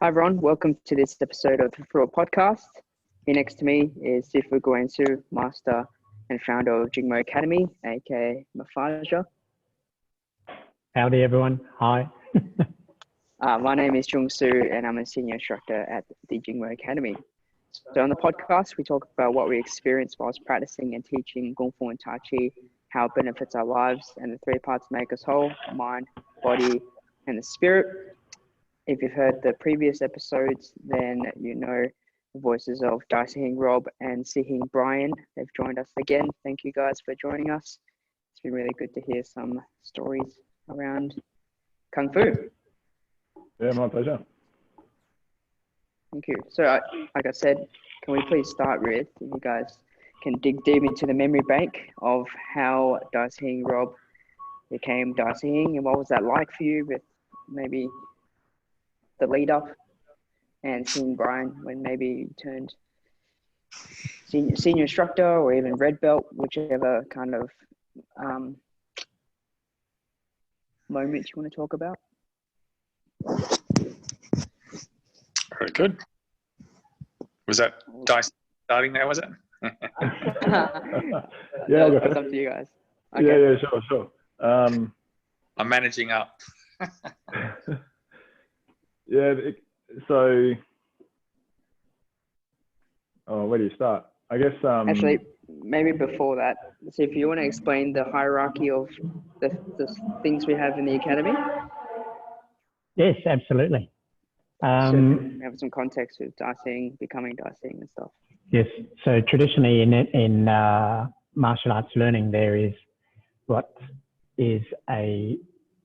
Hi everyone, welcome to this episode of the FuReel Podcast. Here next to me is Sifu Gawain, master and founder of Jhung Academy, aka Mafaja. Howdy everyone, hi. My name is Jhung and I'm a senior instructor at the Jhung Academy. So on the podcast, we talk about what we experienced whilst practicing and teaching Kung Fu and Tai Chi, how it benefits our lives, and the three parts make us whole: mind, body, and the spirit. If you've heard the previous episodes, then you know the voices of Ging Rob and Sihing Brian. They've joined us again. Thank you guys for joining us. It's been really good to hear some stories around Kung Fu. Yeah, my pleasure. Thank you. So, like I said, can we please start with, if you guys can dig deep into the memory bank of how Ging Rob became Ging, and what was that like for you with maybe the lead up and seeing Brian when maybe you turned senior instructor or even red belt, whichever kind of moment you want to talk about? Very good. Was that Dice starting there, was it? Yeah, it's up to you guys. Okay. Yeah, sure. I'm managing up. Yeah, where do you start? I guess. Actually, maybe before that, so if you want to explain the hierarchy of the things we have in the academy. Yes, absolutely. So have some context with becoming Ging and stuff. Yes, so traditionally in martial arts learning, there is what is a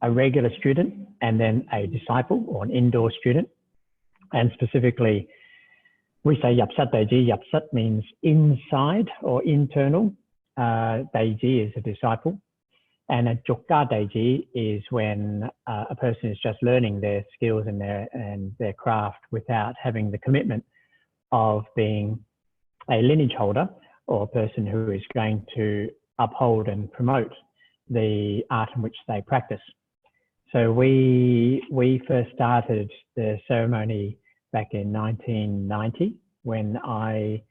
regular student and then a disciple or an indoor student. And specifically, we say Yapsat Daiji. Yapsat means inside or internal. Daiji is a disciple. And a Jokka Daiji is when a person is just learning their skills and their craft without having the commitment of being a lineage holder or a person who is going to uphold and promote the art in which they practice. So we first started the ceremony back in 1990 when I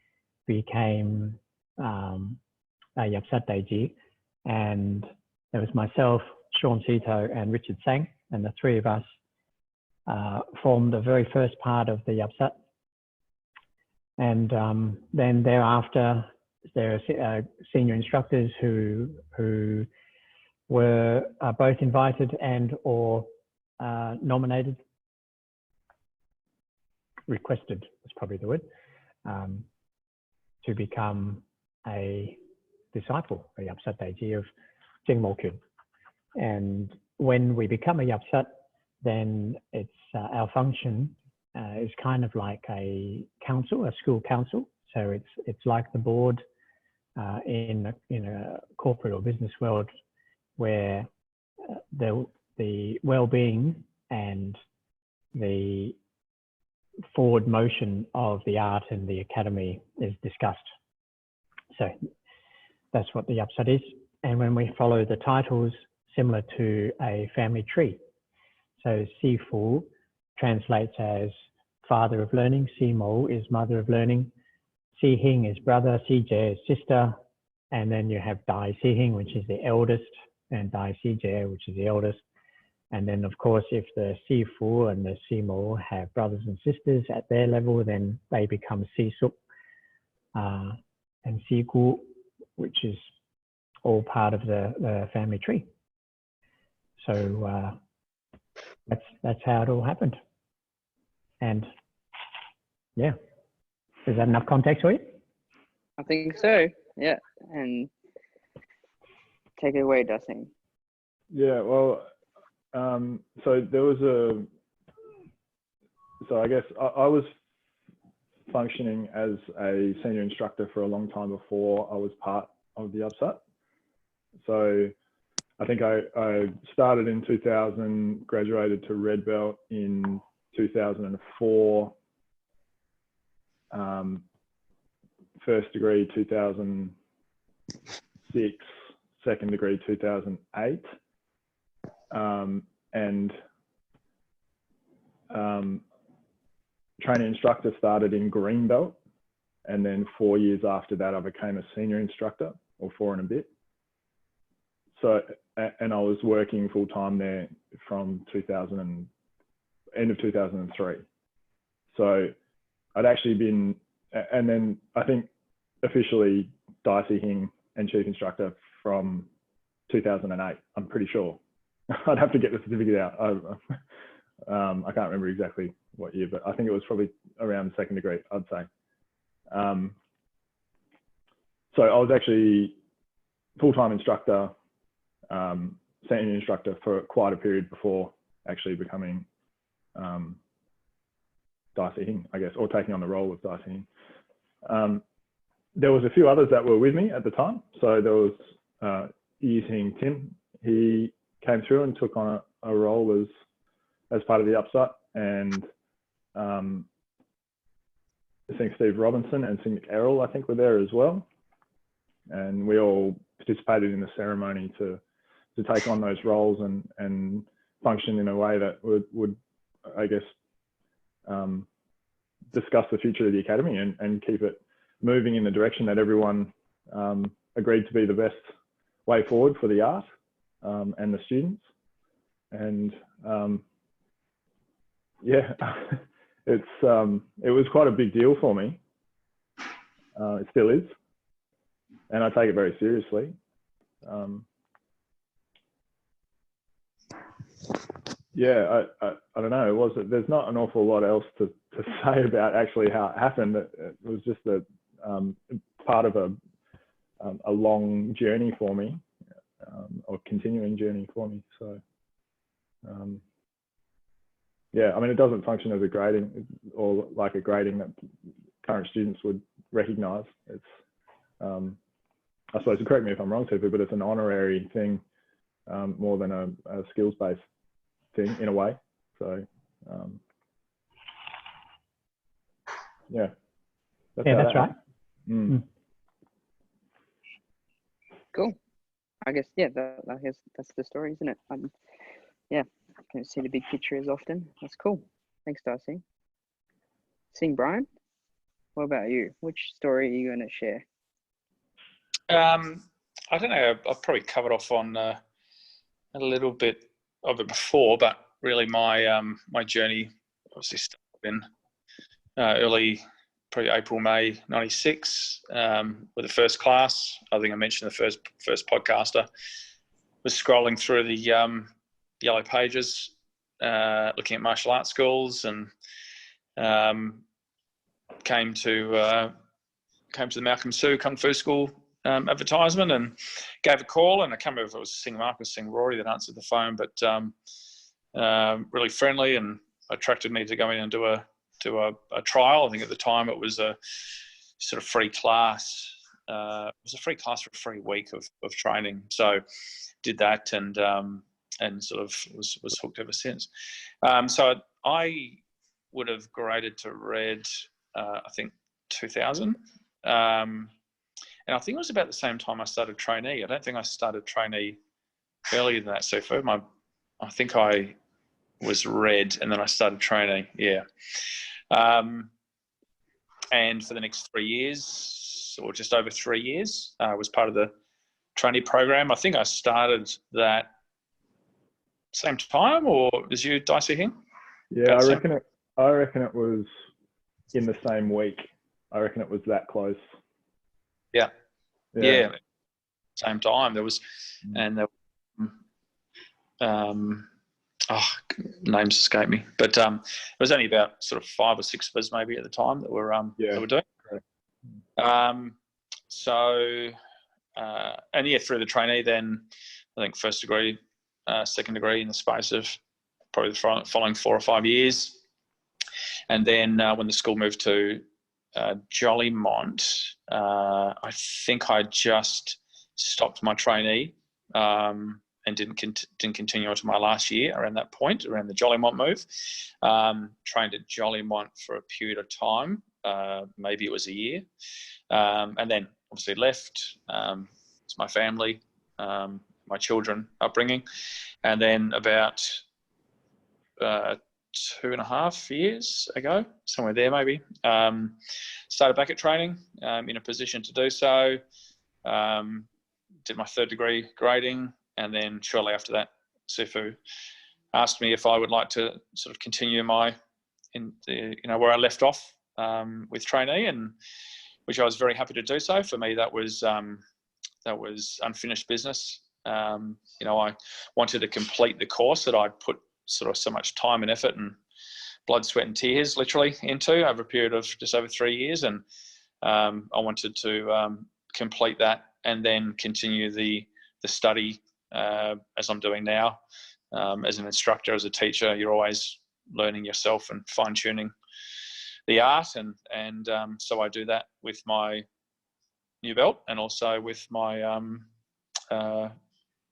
became a Yapsat Daiji, and there was myself, Sean Sito and Richard Sang, and the three of us formed the very first part of the Yapsat. And then thereafter, there are senior instructors who were both invited and or requested is probably the word, to become a disciple, a Yapsat Daiji of Jing. And when we become a Yapsat, then it's our function is kind of like a council, a school council. So it's like the board in a corporate or business world, where the well-being and the forward motion of the art and the academy is discussed. So that's what the Yapsat is. And when we follow the titles, similar to a family tree. So Sifu translates as father of learning, Simo is mother of learning, Sihing is brother, Sije is sister, and then you have Dai Sihing, which is the eldest, and Dai Sije, which is the eldest. And then, of course, if the Sifu and the Simo have brothers and sisters at their level, then they become Sisuk and Siku, which is all part of the family tree. So that's how it all happened. And yeah, is that enough context for you? I think so. Yeah, and take it away, Dustin. Yeah, well, so there was so I guess I was functioning as a senior instructor for a long time before I was part of the Yapsat. So I think I started in 2000, graduated to red belt in 2004, first degree 2006, second degree 2008, and training instructor started in green belt, and then 4 years after that, I became a senior instructor, or 4 and a bit. So, and I was working full time there from end of 2003. So I'd actually been, and then I think officially Dicey Hing and chief instructor from 2008. I'm pretty sure. I'd have to get the certificate out. I can't remember exactly what year, but I think it was probably around second degree, I'd say. So I was actually full-time instructor, senior instructor for quite a period before actually becoming Dicey Hing, I guess, or taking on the role of Dicey Hing. There was a few others that were with me at the time. So there was Hing Tim. He came through and took on a role as part of the upset, and I think Steve Robinson and Sing Errol, I think, were there as well. And we all participated in the ceremony to take on those roles and function in a way that would I guess, discuss the future of the academy and keep it moving in the direction that everyone agreed to be the best way forward for the art and the students. And yeah, it was quite a big deal for me. It still is, and I take it very seriously. Yeah, I don't know. There's not an awful lot else to say about actually how it happened. It was just part of a long journey for me, or continuing journey for me. So, yeah, I mean, it doesn't function as a grading or like a grading that current students would recognise. It's, I suppose, correct me if I'm wrong, Super, but it's an honorary thing more than a skills-based thing in a way. So, yeah. That's right. Cool. I guess, yeah, that's the story, isn't it? Yeah, I can't see the big picture as often. That's cool. Thanks, Darcy. Sing, Brian, what about you? Which story are you going to share? I don't know. I've probably covered off on a little bit of it before, but really my journey obviously started in early, probably April, May '96 with the first class. I think I mentioned the first podcaster was scrolling through the yellow pages, looking at martial arts schools, and came to the Malcolm Sue Kung Fu School advertisement and gave a call. And I can't remember if it was Sing Mark or Sing Rory that answered the phone, but really friendly and attracted me to go in and do a trial. I think at the time it was a sort of free class. It was a free class for a free week of training. So did that and sort of was hooked ever since. So I would have graded to red, I think 2000. And I think it was about the same time I started trainee. I don't think I started trainee earlier than that. So I think I was red and then I started trainee. Yeah. And for the next 3 years, or just over 3 years, I was part of the trainee program. I think I started that same time, or as you, Dicey Hing? Yeah, I reckon it was in the same week. I reckon it was that close. Yeah. Same time. There was, and there, names escape me, but there was only about sort of 5 or 6 of us maybe at the time that were doing. So through the trainee, then I think first degree, second degree in the space of probably the following 4 or 5 years, and then when the school moved to Jollymont, I think I just stopped my trainee and didn't continue on to my last year around that point, around the Jollymont move. Trained at Jollymont for a period of time, maybe it was a year, and then obviously left. It's my family, my children upbringing, and then about 2.5 years ago, somewhere there maybe. Started back at training, in a position to do so. Did my 3rd degree grading, and then shortly after that, Sifu asked me if I would like to sort of continue where I left off with trainee, and which I was very happy to do so. For me, that was unfinished business. I wanted to complete the course that I'd put sort of so much time and effort and blood, sweat and tears literally into over a period of just over 3 years. And I wanted to complete that and then continue the study as I'm doing now. As an instructor, as a teacher, you're always learning yourself and fine-tuning the art. And so I do that with my new belt and also with my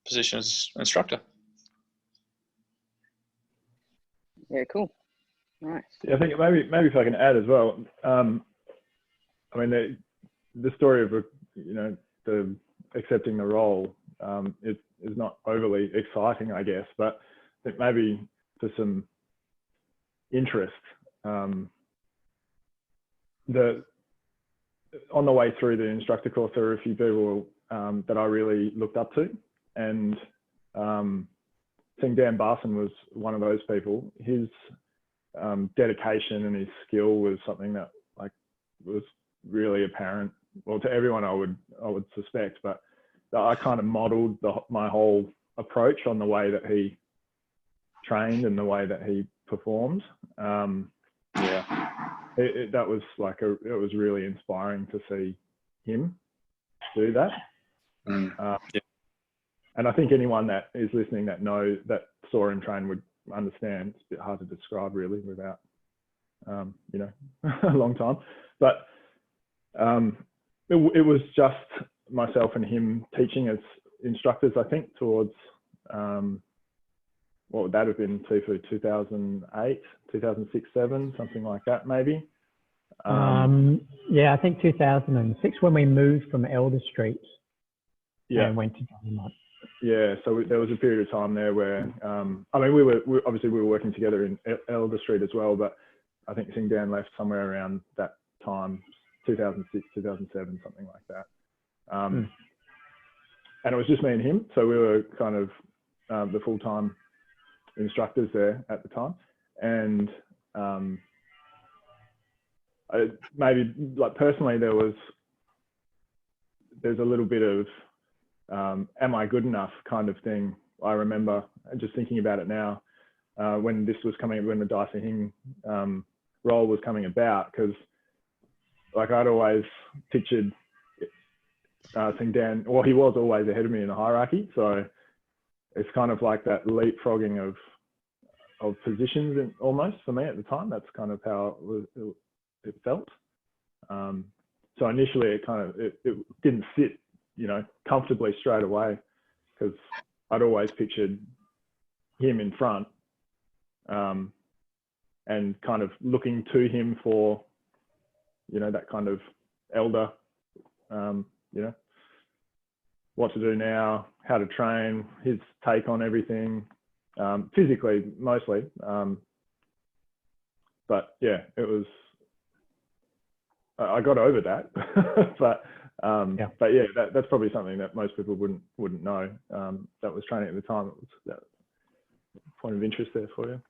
position as instructor. Yeah, cool. Nice. Yeah, I think maybe if I can add as well. I mean, the story of the accepting the role is not overly exciting, I guess, but I think maybe for some interest, on the way through the instructor course, there were a few people that I really looked up to, and I think Dan Barson was one of those people. His dedication and his skill was something that was really apparent, well, to everyone I would suspect, but I kind of modeled my whole approach on the way that he trained and the way that he performed. That was it was really inspiring to see him do that. And I think anyone that is listening that saw him train would understand. It's a bit hard to describe really without, a long time. But it was just myself and him teaching as instructors, I think, towards, what would that have been, Tifu, 2008, 2006, 7, something like that, maybe? I think 2006 when we moved from Elder Street and went to Dynamite. Yeah, so there was a period of time there where, we were obviously working together in Elder Street as well, but I think Sing Dan left somewhere around that time, 2006, 2007, something like that. And it was just me and him, so we were kind of the full-time instructors there at the time. And maybe personally there's a little bit of am I good enough kind of thing. I remember just thinking about it now when this was coming, when the Dicey Hing role was coming about, because I'd always pictured Sing Dan, well, he was always ahead of me in the hierarchy, so it's kind of like that leapfrogging of positions almost for me at the time. That's kind of how it felt. So initially it didn't sit comfortably straight away, because I'd always pictured him in front and kind of looking to him for, that kind of elder, what to do now, how to train, his take on everything, physically mostly. But yeah, it was, I got over that, but yeah, that's probably something that most people wouldn't know. That was training at the time. It was that point of interest there for you.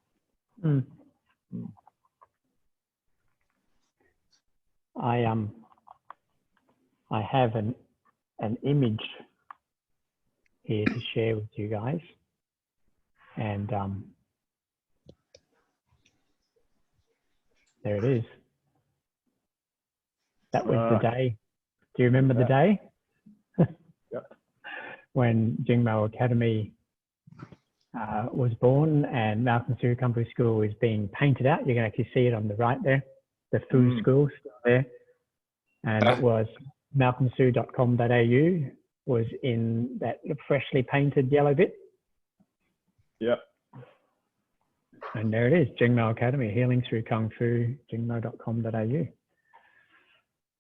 I have an image here to share with you guys, and there it is. That was the day. Do you remember the day? Yeah. When Jing Academy was born and Malcolm Sue Kung Fu School is being painted out. You can actually see it on the right there. The Fu School still there. And it was malcolmsue.com.au was in that freshly painted yellow bit. Yep. And there it is, Jingmo Academy, Healing Through Kung Fu, jingmo.com.au.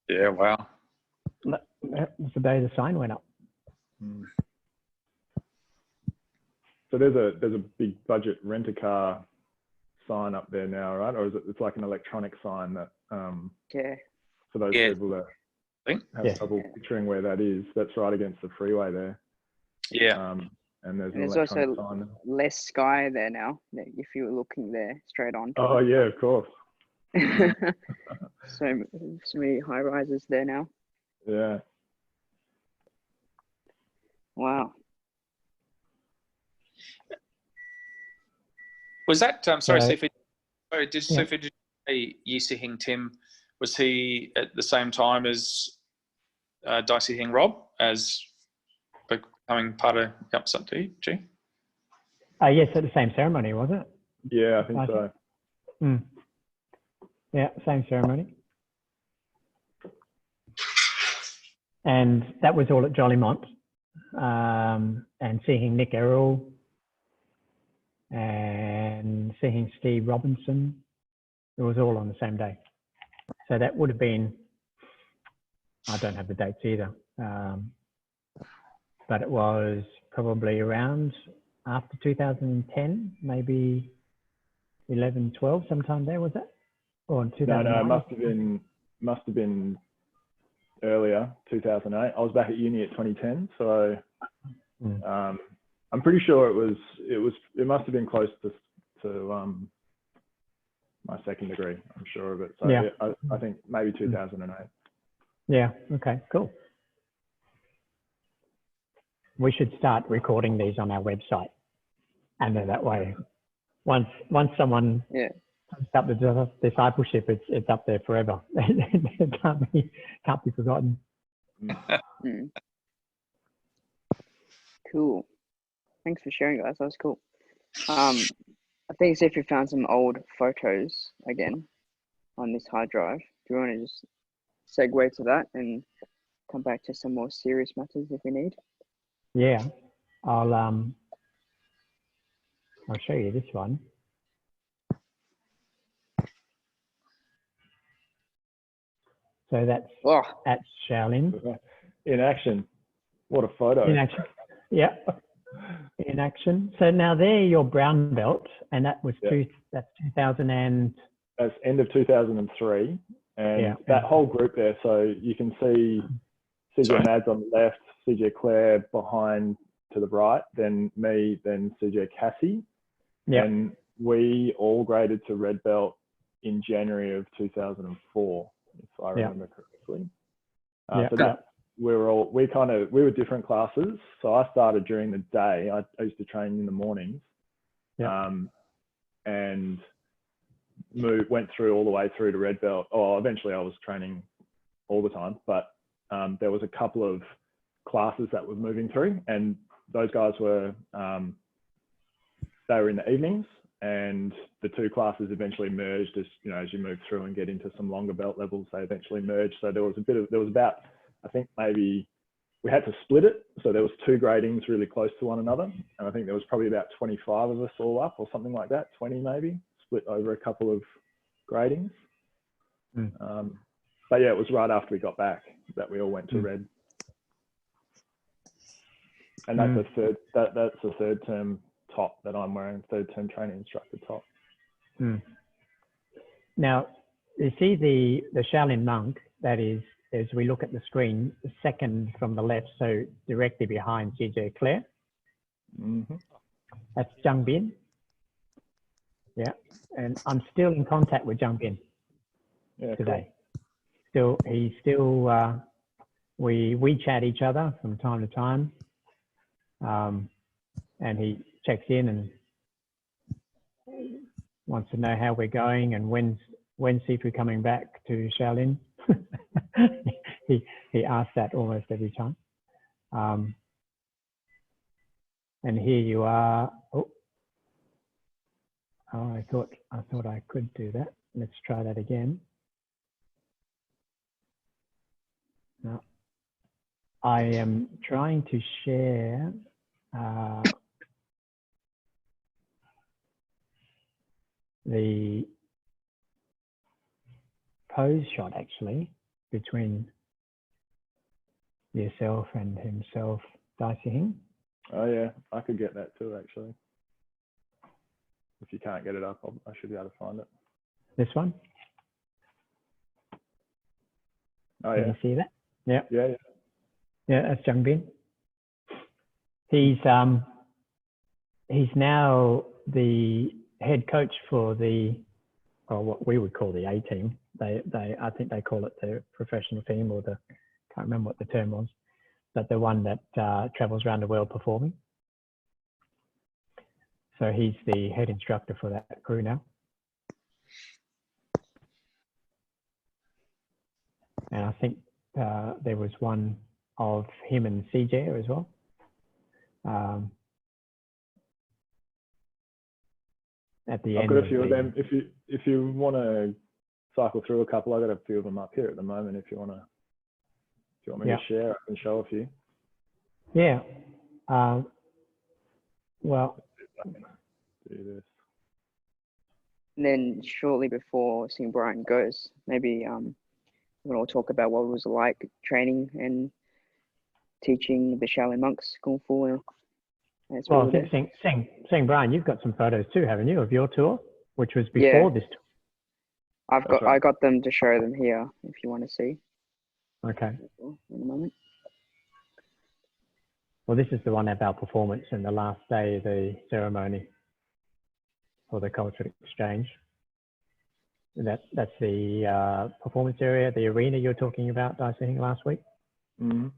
Yeah, wow. That was the day the sign went up. So there's a big budget rent-a-car sign up there now, right? Or is it? It's like an electronic sign that Yeah. for those people that think. have trouble picturing where that is. That's right against the freeway there. Yeah. And there's And an there's electronic also sign. less sky there now. If you're looking there straight on. Oh yeah, of course. So many high rises there now. Yeah. Wow. Was that sorry, So- Steve? Sorry, did Yeah. Steve, did you say Yi Si Hing Tim? Was he at the same time as Dai Si Hing Rob as becoming part of Upset DG? Yes, at the same ceremony, was it? Yeah, I think so. Yeah, same ceremony. And that was all at Jollymont. And seeing Nick Errol and seeing Steve Robinson, it was all on the same day. So that would have been, I don't have the dates either, but it was probably around after 2010, maybe 11, 12, sometime there, was that? Or in 2009? No, it must have been earlier, 2008. I was back at uni at 2010, so I'm pretty sure it must have been close to my second degree. I'm sure of it. So yeah. I think maybe 2008. Yeah. Okay. Cool. We should start recording these on our website, and then that way, once someone comes up with discipleship, it's up there forever. It can't be forgotten. Cool. Thanks for sharing, guys. That was cool. I think if you found some old photos again on this hard drive, do you want to just segue to that and come back to some more serious matters if we need? Yeah, I'll show you this one. So that's at Shaolin. In action. What a photo. In action. Yeah. In action. So now there your brown belt, and that was that's 2000 and that's end of 2003, and that whole group there. So you can see CJ Mads on the left, CJ Claire behind to the right, then me, then CJ Cassie, and we all graded to red belt in January of 2004, if I remember correctly. So that we were different classes. So I started during the day. I used to train in the mornings, and went through all the way through to red belt. Oh, eventually I was training all the time, but there was a couple of classes that were moving through, and those guys were they were in the evenings, and the two classes eventually merged as you move through and get into some longer belt levels. They eventually merged. So there was about, I think maybe we had to split it. So there was two gradings really close to one another. And I think there was probably about 25 of us all up or something like that, 20 maybe, split over a couple of gradings. But yeah, it was right after we got back that we all went to red. And that's the third term top that I'm wearing, third term training instructor top. Now, you see the Shaolin monk, that is, as we look at the screen, the second from the left, so directly behind CJ Claire. That's Jhung Bin. Yeah, and I'm still in contact with Jhung Bin today. Cool. We chat each other from time to time, and he checks in and wants to know how we're going and when's we're coming back to Shaolin. he asks that almost every time. And here you are. I thought I could do that. Let's try that again. Now, I am trying to share the pose shot actually between yourself and himself, Dai Si Hing. Oh yeah, I could get that too actually. If you can't get it up, I should be able to find it. This one? Oh, Can yeah. you see that? Yeah. Yeah. Yeah, that's Jhung. He's now the head coach for what we would call the A team. I think they call it the professional team, or can't remember what the term was, but the one that travels around the world performing. So he's the head instructor for that crew now. And I think there was one of him and CJ as well. At the I've end. got a few of them. If you want to cycle through a couple, I've got a few of them up here at the moment. If you want me to share, I can show a few. Yeah. Well. Do this. And then shortly before seeing Brian goes, maybe we'll all talk about what it was like training and teaching the Shaolin monks Kung Fu. Well, I think seeing Brian, you've got some photos too, haven't you, of your tour, which was before this tour? I got them to show them here if you want to see. Okay. In a moment. Well, this is the one about performance and the last day of the ceremony for the cultural exchange. That's the performance area, the arena you're talking about, I think, last week. Mm-hmm.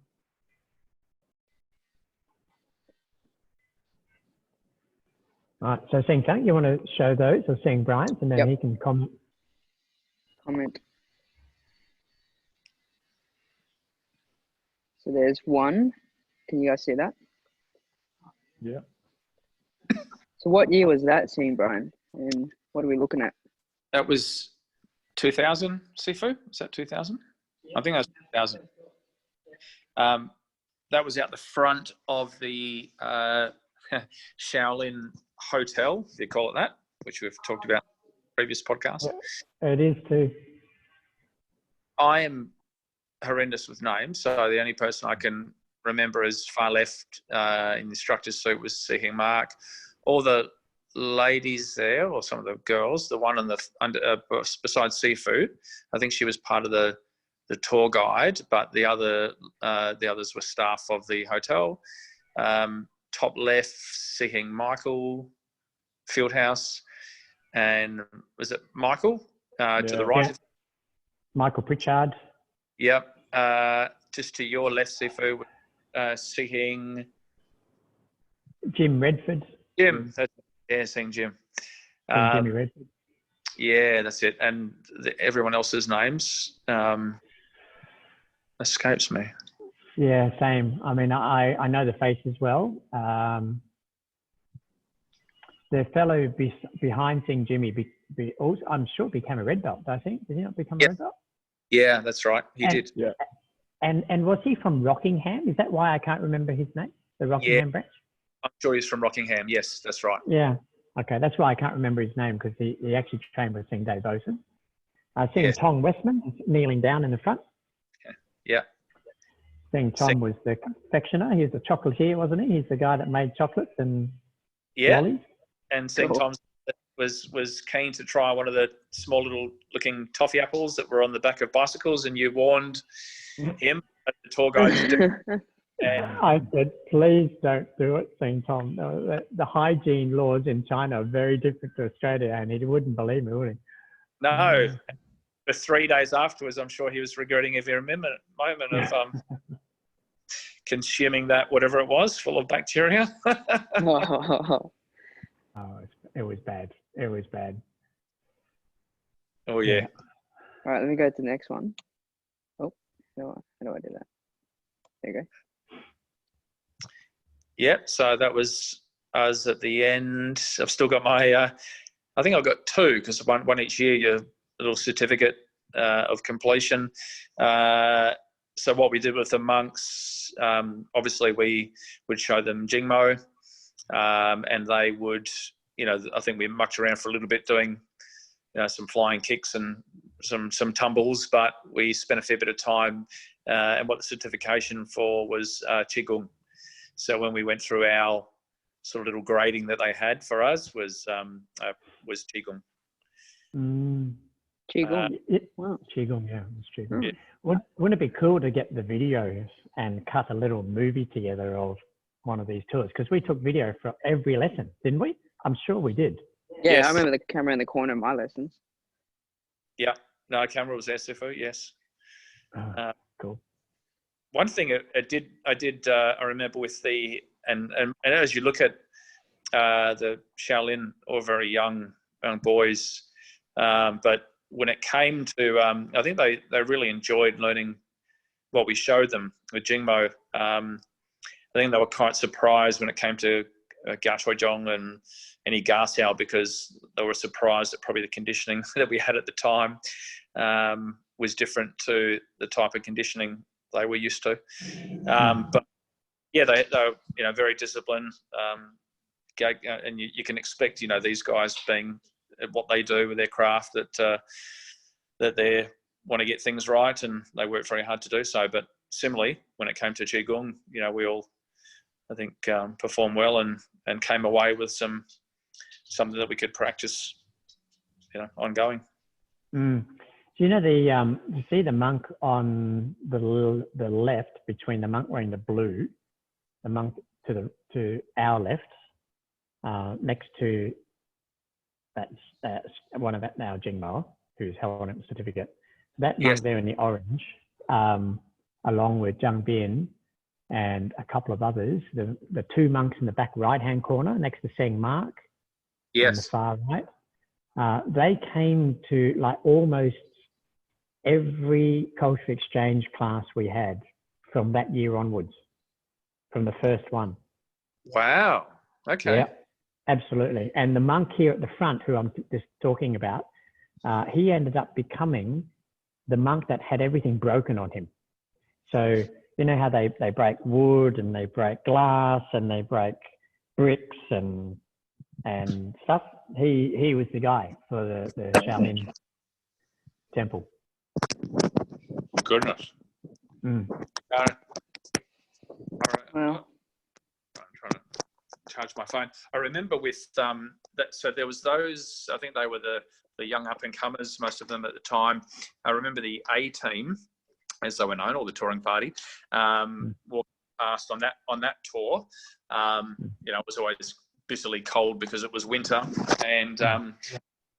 All right, so Seeing Tang, you want to show those, or seeing Brian's, and then he can comment. So there's one. Can you guys see that? Yeah. So what year was that scene, Brian? And what are we looking at? That was 2000, Sifu? Is that 2000? I think that was 2000. That was out the front of the Shaolin Hotel, if you call it that, which we've talked about in the previous podcast. Yeah, it is too. I am horrendous with names, so the only person I can remember as far left in the instructor's suit was Seeking Mark. All the ladies there, or some of the girls, the one on the besides Seafood, I think she was part of the tour guide, but the others were staff of the hotel. Top left, Seeking Michael Fieldhouse, and was it Michael to the right? Yeah. Michael Pritchard. Yep. Just to your left, Sifu, Seeking Jim Redford. Jim. Seeing Jim. Jimmy Redford. Yeah, that's it. And everyone else's names escapes me. Yeah, same. I mean, I know the faces well. The fellow behind Seeing Jimmy, also, I'm sure became a red belt, I think. Did he not become a red belt? Yeah, that's right. He did. Yeah. And was he from Rockingham? Is that why I can't remember his name? The Rockingham branch? I'm sure he's from Rockingham. Yes, that's right. Yeah. Okay, that's why I can't remember his name, because he actually trained with Seeing Dave Osen. Seeing Tom Westman kneeling down in the front. Okay. Yeah. Seeing Tom was the confectioner. He was the chocolatier, wasn't he? He's the guy that made chocolates and lollies. And Seeing Tom was keen to try one of the small little looking toffee apples that were on the back of bicycles, and you warned him, the tour guide, to do. And I said, please don't do it, Seeing Tom. The hygiene laws in China are very different to Australia, and he wouldn't believe me, would he? No. For 3 days afterwards, I'm sure he was regretting every moment of consuming that, whatever it was, full of bacteria. Oh, it was bad. It was bad. Oh, yeah. All right, let me go to the next one. Oh, no, how do I do that? There you go. Yep, so that was us at the end. I've still got my, I think I've got two, because one each year, your little certificate of completion. So what we did with the monks, obviously we would show them Jingmo, and they would, I think we mucked around for a little bit doing, some flying kicks and some tumbles, but we spent a fair bit of time, and what the certification for was Qigong. So when we went through our sort of little grading that they had for us was Qigong. Qigong. Wow. Qigong, yeah, it's Qigong. Yeah. Wouldn't it be cool to get the videos and cut a little movie together of one of these tours? Because we took video for every lesson, didn't we? I'm sure we did. Yeah, Yes. I remember the camera in the corner of my lessons. Yeah, no, camera was there, Sifu, yes. Cool. One thing I remember with and as you look at the Shaolin, or very young boys, but when it came to, I think they really enjoyed learning what we showed them with Jingmo. I think they were quite surprised when it came to Jhung and any Garciao, because they were surprised that probably the conditioning that we had at the time was different to the type of conditioning they were used to. But yeah, they were very disciplined, and you can expect these guys being at what they do with their craft, that they want to get things right, and they work very hard to do so. But similarly, when it came to Qigong, we all, I think, performed well and came away with something that we could practice, ongoing. Do you know you see the monk on the left, between the monk wearing the blue, the monk to our left, next to that's one of our Jingmo, who's held on a certificate. That monk there in the orange, along with Jhung Bien and a couple of others, the two monks in the back right-hand corner next to Seng Mark, on the far right, they came to almost every cultural exchange class we had from that year onwards, from the first one. Wow. Okay. Yeah, absolutely. And the monk here at the front, who I'm just talking about, he ended up becoming the monk that had everything broken on him. So you know how they break wood and they break glass and they break bricks and stuff? He was the guy for the Shaolin temple. Goodness. Mm. All right. Well, I'm trying to charge my phone. I remember with that. So there was those. I think they were the young up and comers, most of them at the time. I remember the A team, as they were known, or the touring party, walked past on that tour. It was always bitterly cold because it was winter, and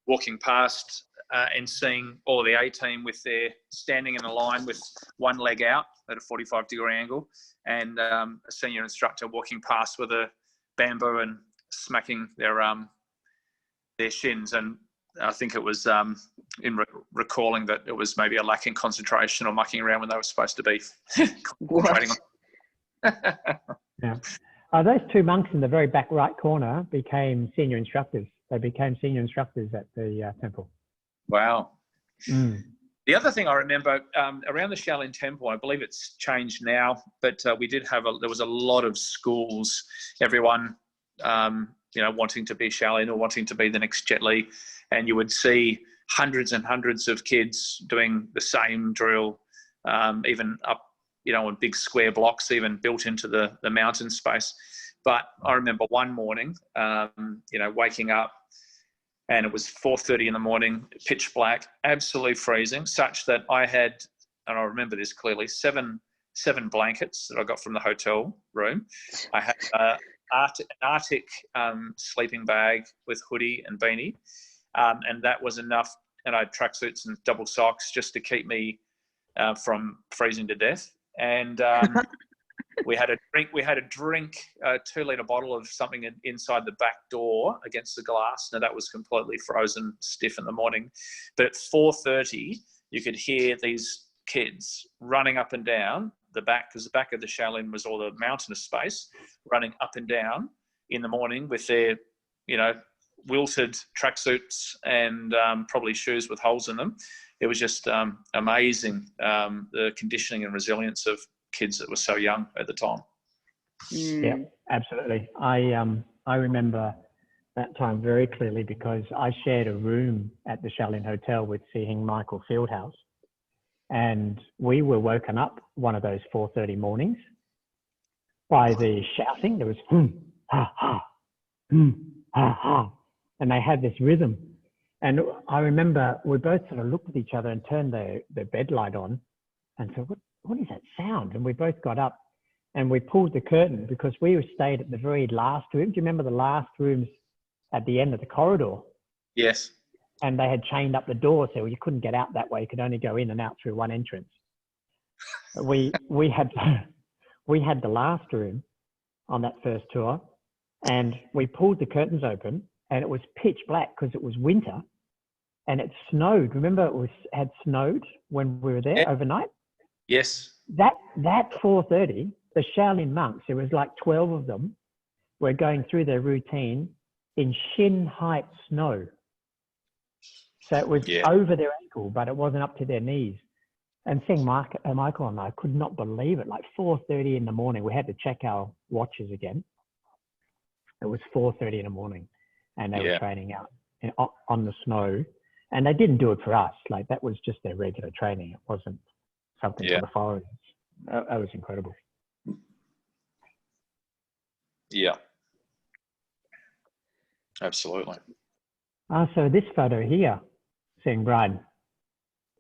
walking past and seeing all of the A team with their standing in a line with one leg out at a 45-degree angle, and a senior instructor walking past with a bamboo and smacking their shins. And I think it was in recalling that it was maybe a lack in concentration or mucking around when they were supposed to be concentrating on. Yeah. Those two monks in the very back right corner became senior instructors. They became senior instructors at the temple. Wow. Mm. The other thing I remember around the Shaolin Temple, I believe it's changed now, but we did have there was a lot of schools, everyone, wanting to be Shaolin or wanting to be the next Jet Li, and you would see hundreds and hundreds of kids doing the same drill, even up, on big square blocks, even built into the mountain space. But I remember one morning, waking up, and it was 4:30 in the morning, pitch black, absolutely freezing, such that I had, and I remember this clearly, seven blankets that I got from the hotel room. I had an Arctic sleeping bag with hoodie and beanie, and that was enough. And I had tracksuits and double socks just to keep me from freezing to death. And we had a drink, a 2-litre bottle of something inside the back door against the glass. Now that was completely frozen stiff in the morning. But at 4:30, you could hear these kids running up and down the back, because the back of the Shaolin was all the mountainous space, running up and down in the morning with their, wilted tracksuits and probably shoes with holes in them. It was just amazing, the conditioning and resilience of kids that were so young at the time. Yeah, absolutely. I remember that time very clearly because I shared a room at the Shaolin Hotel with Seeing Michael Fieldhouse, and we were woken up one of those 4:30 mornings by the shouting. There was ha ha and they had this rhythm. And I remember we both sort of looked at each other and turned the bed light on and said, what is that sound? And we both got up and we pulled the curtain because we stayed at the very last room. Do you remember the last rooms at the end of the corridor? Yes. And they had chained up the door so you couldn't get out that way. You could only go in and out through one entrance. We had the last room on that first tour, and we pulled the curtains open, and it was pitch black because it was winter, and it snowed. Remember, it had snowed when we were there overnight. Yes. That 4:30, the Shaolin monks, there was like 12 of them, were going through their routine in shin-height snow. So it was over their ankle, but it wasn't up to their knees. And seeing Michael and I could not believe it. Like 4:30 in the morning, we had to check our watches again. It was 4:30 in the morning, and they were training out on the snow. And they didn't do it for us. Like that was just their regular training. It wasn't something for the followers. That was incredible. Yeah. Absolutely. So this photo here, seeing Brian,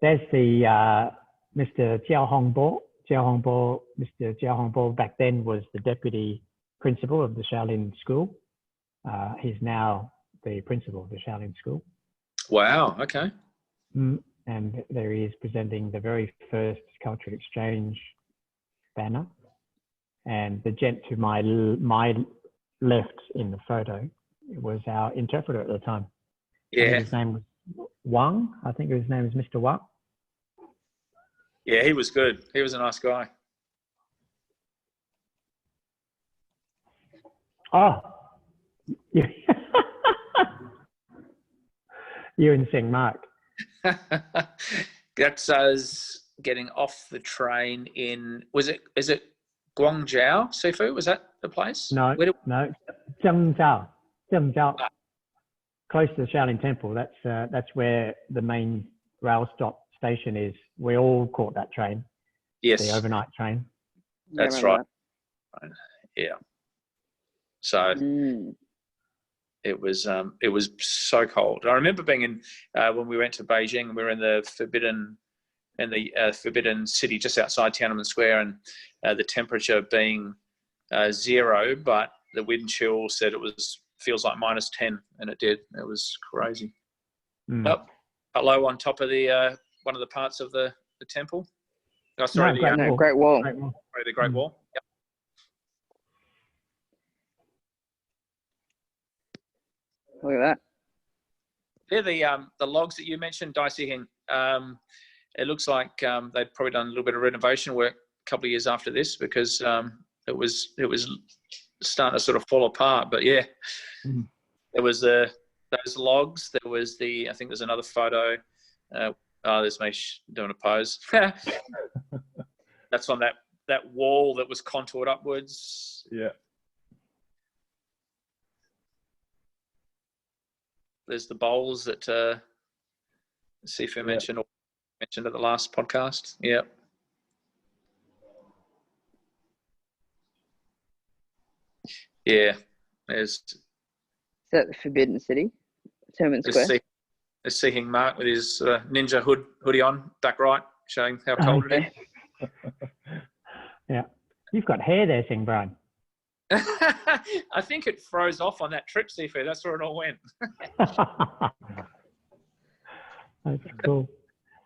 there's the Mr. Jiao Hongbo. Mr. Jiao Hongbo back then was the deputy principal of the Shaolin school. He's now the principal of the Shaolin school. Wow. Okay. And there he is presenting the very first cultural exchange banner. And the gent to my left in the photo was our interpreter at the time. Yeah. His name was Wang. I think his name is Mr. Wang. Yeah, he was good. He was a nice guy. Oh, you and Sing Mark. That's us getting off the train in, is it Guangzhou, Sifu? Was that the place? No, Zhengzhou. Close to the Shaolin Temple. That's where the main rail stop station is. We all caught that train. Yes. The overnight train. That's right. Yeah. So it was so cold. I remember being in when we went to Beijing. We were in the forbidden city just outside Tiananmen Square, and the temperature being 0, but the wind chill said feels like -10, and it did. It was crazy. Up low on top of the one of the parts of the temple. Oh, sorry, Great Wall. Sorry, the Great Wall. Yep. Look at that. They're the logs that you mentioned, Daisy. It looks like they'd probably done a little bit of renovation work a couple of years after this, because it was starting to sort of fall apart. But yeah, there was those logs. There was I think there's another photo. There's me doing a pose. That's on that wall that was contoured upwards. Yeah. There's the bowls that Sifu mentioned at the last podcast. Yeah. Yeah. Is that the Forbidden City? Tiananmen Square. Seeing Mark with his ninja hoodie on, back right, showing how cold it is. Yeah. You've got hair there, Sing Brian. I think it froze off on that trip, Sifu. That's where it all went. That's cool.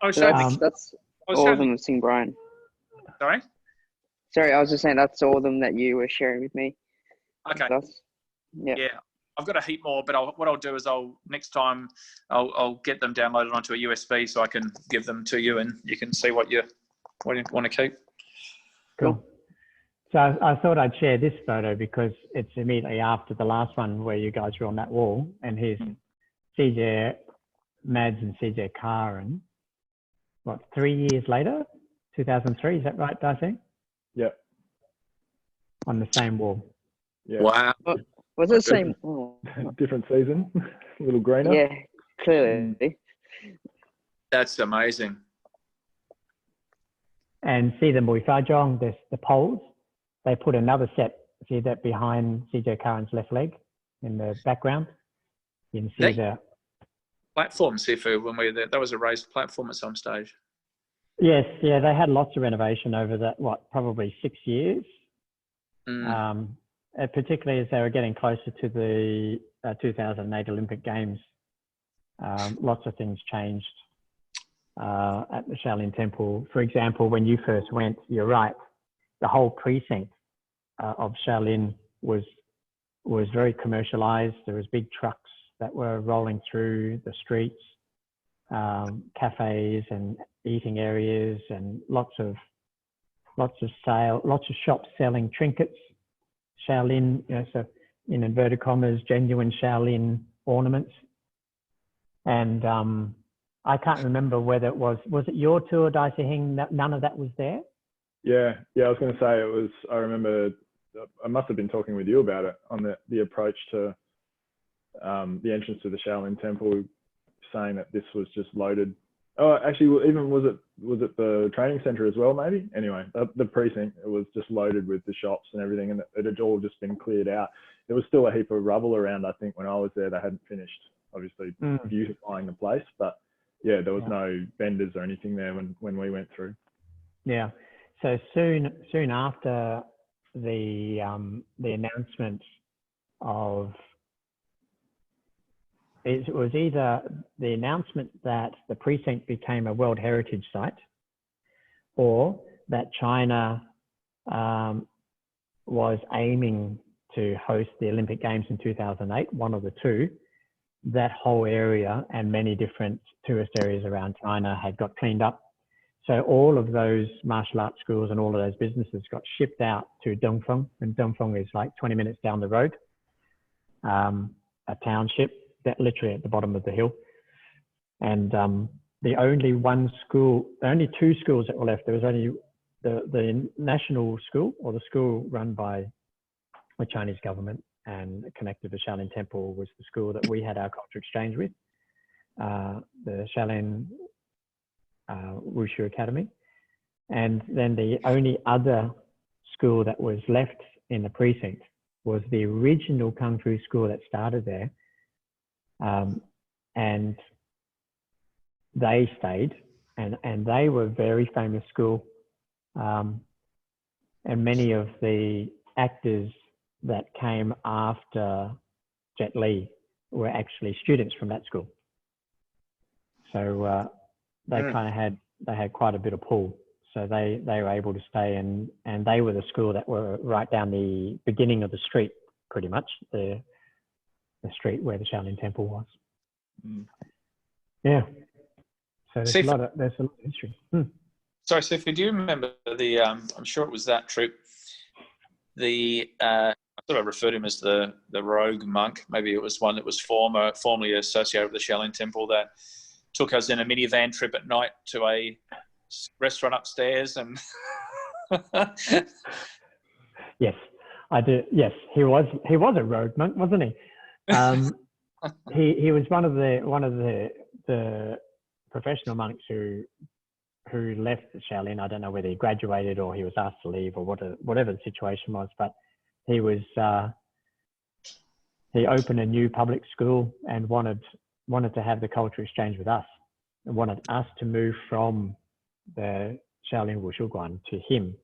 That's all of them of Sing Brian. Sorry? Sorry, I was just saying that's all of them that you were sharing with me. Okay. Yeah. I've got a heap more, but what I'll do is next time I'll get them downloaded onto a USB so I can give them to you, and you can see what you want to keep. Cool. So I thought I'd share this photo because it's immediately after the last one where you guys were on that wall, and here's CJ Mads and CJ Karen. 3 years later? 2003, is that right, Darcy? Yeah. On the same wall. Yeah. Wow. Was it the same? Oh. Different season, a little greener. Yeah, clearly. That's amazing. And see the Muay Thai Jhung, the poles, they put another set, see that behind CJ Karen's left leg? in the background. You can see the platform, Sifu, when we were there. That was a raised platform at some stage. Yes, yeah, they had lots of renovation over that, probably 6 years. Particularly as they were getting closer to the 2008 Olympic Games. Lots of things changed at the Shaolin Temple. For example, when you first went, you're right, the whole precinct of Shaolin was very commercialized. There was big trucks that were rolling through the streets, cafes and eating areas, and lots of shops selling trinkets, Shaolin, so in inverted commas, genuine Shaolin ornaments. And I can't remember whether it was it your tour, Dai Hing, that none of that was there? Yeah, I was going to say it was. I remember I must have been talking with you about it on the approach to the entrance to the Shaolin Temple, saying that this was just loaded. Oh, actually, even was it the training center as well? Maybe. Anyway, the precinct, it was just loaded with the shops and everything, and it had all just been cleared out. There was still a heap of rubble around. I think when I was there, they hadn't finished, obviously, beautifying the place, but yeah, there was no vendors or anything there when we went through. Yeah. So soon after the announcement of, it was either the announcement that the precinct became a World Heritage Site, or that China was aiming to host the Olympic Games in 2008, one of the two. That whole area and many different tourist areas around China had got cleaned up. So all of those martial arts schools and all of those businesses got shipped out to Dongfeng, and Dongfeng is like 20 minutes down the road, a township that literally at the bottom of the hill. And the only two schools that were left. There was only the national school, or the school run by the Chinese government and connected to Shaolin Temple, was the school that we had our culture exchange with, the Shaolin Wushu Academy. And then the only other school that was left in the precinct was the original Kung Fu school that started there. And they stayed, and they were a very famous school. And many of the actors that came after Jet Li were actually students from that school. So they had quite a bit of pull. So they were able to stay, and they were the school that were right down the beginning of the street, pretty much, the street where the Shaolin Temple was. Yeah. So there's a lot of history. Sorry, Sifu, do you remember I'm sure it was that trip, I sort of referred to him as the rogue monk. Maybe it was one that was formerly associated with the Shaolin Temple, that took us in a minivan trip at night to a restaurant upstairs. And Yes, I do. Yes, he was a rogue monk, wasn't he? He was one of the professional monks who left the Shaolin. I don't know whether he graduated or he was asked to leave, or whatever the situation was, but he opened a new public school and wanted to have the culture exchange with us, and wanted us to move from the Shaolin Wushuguan to him,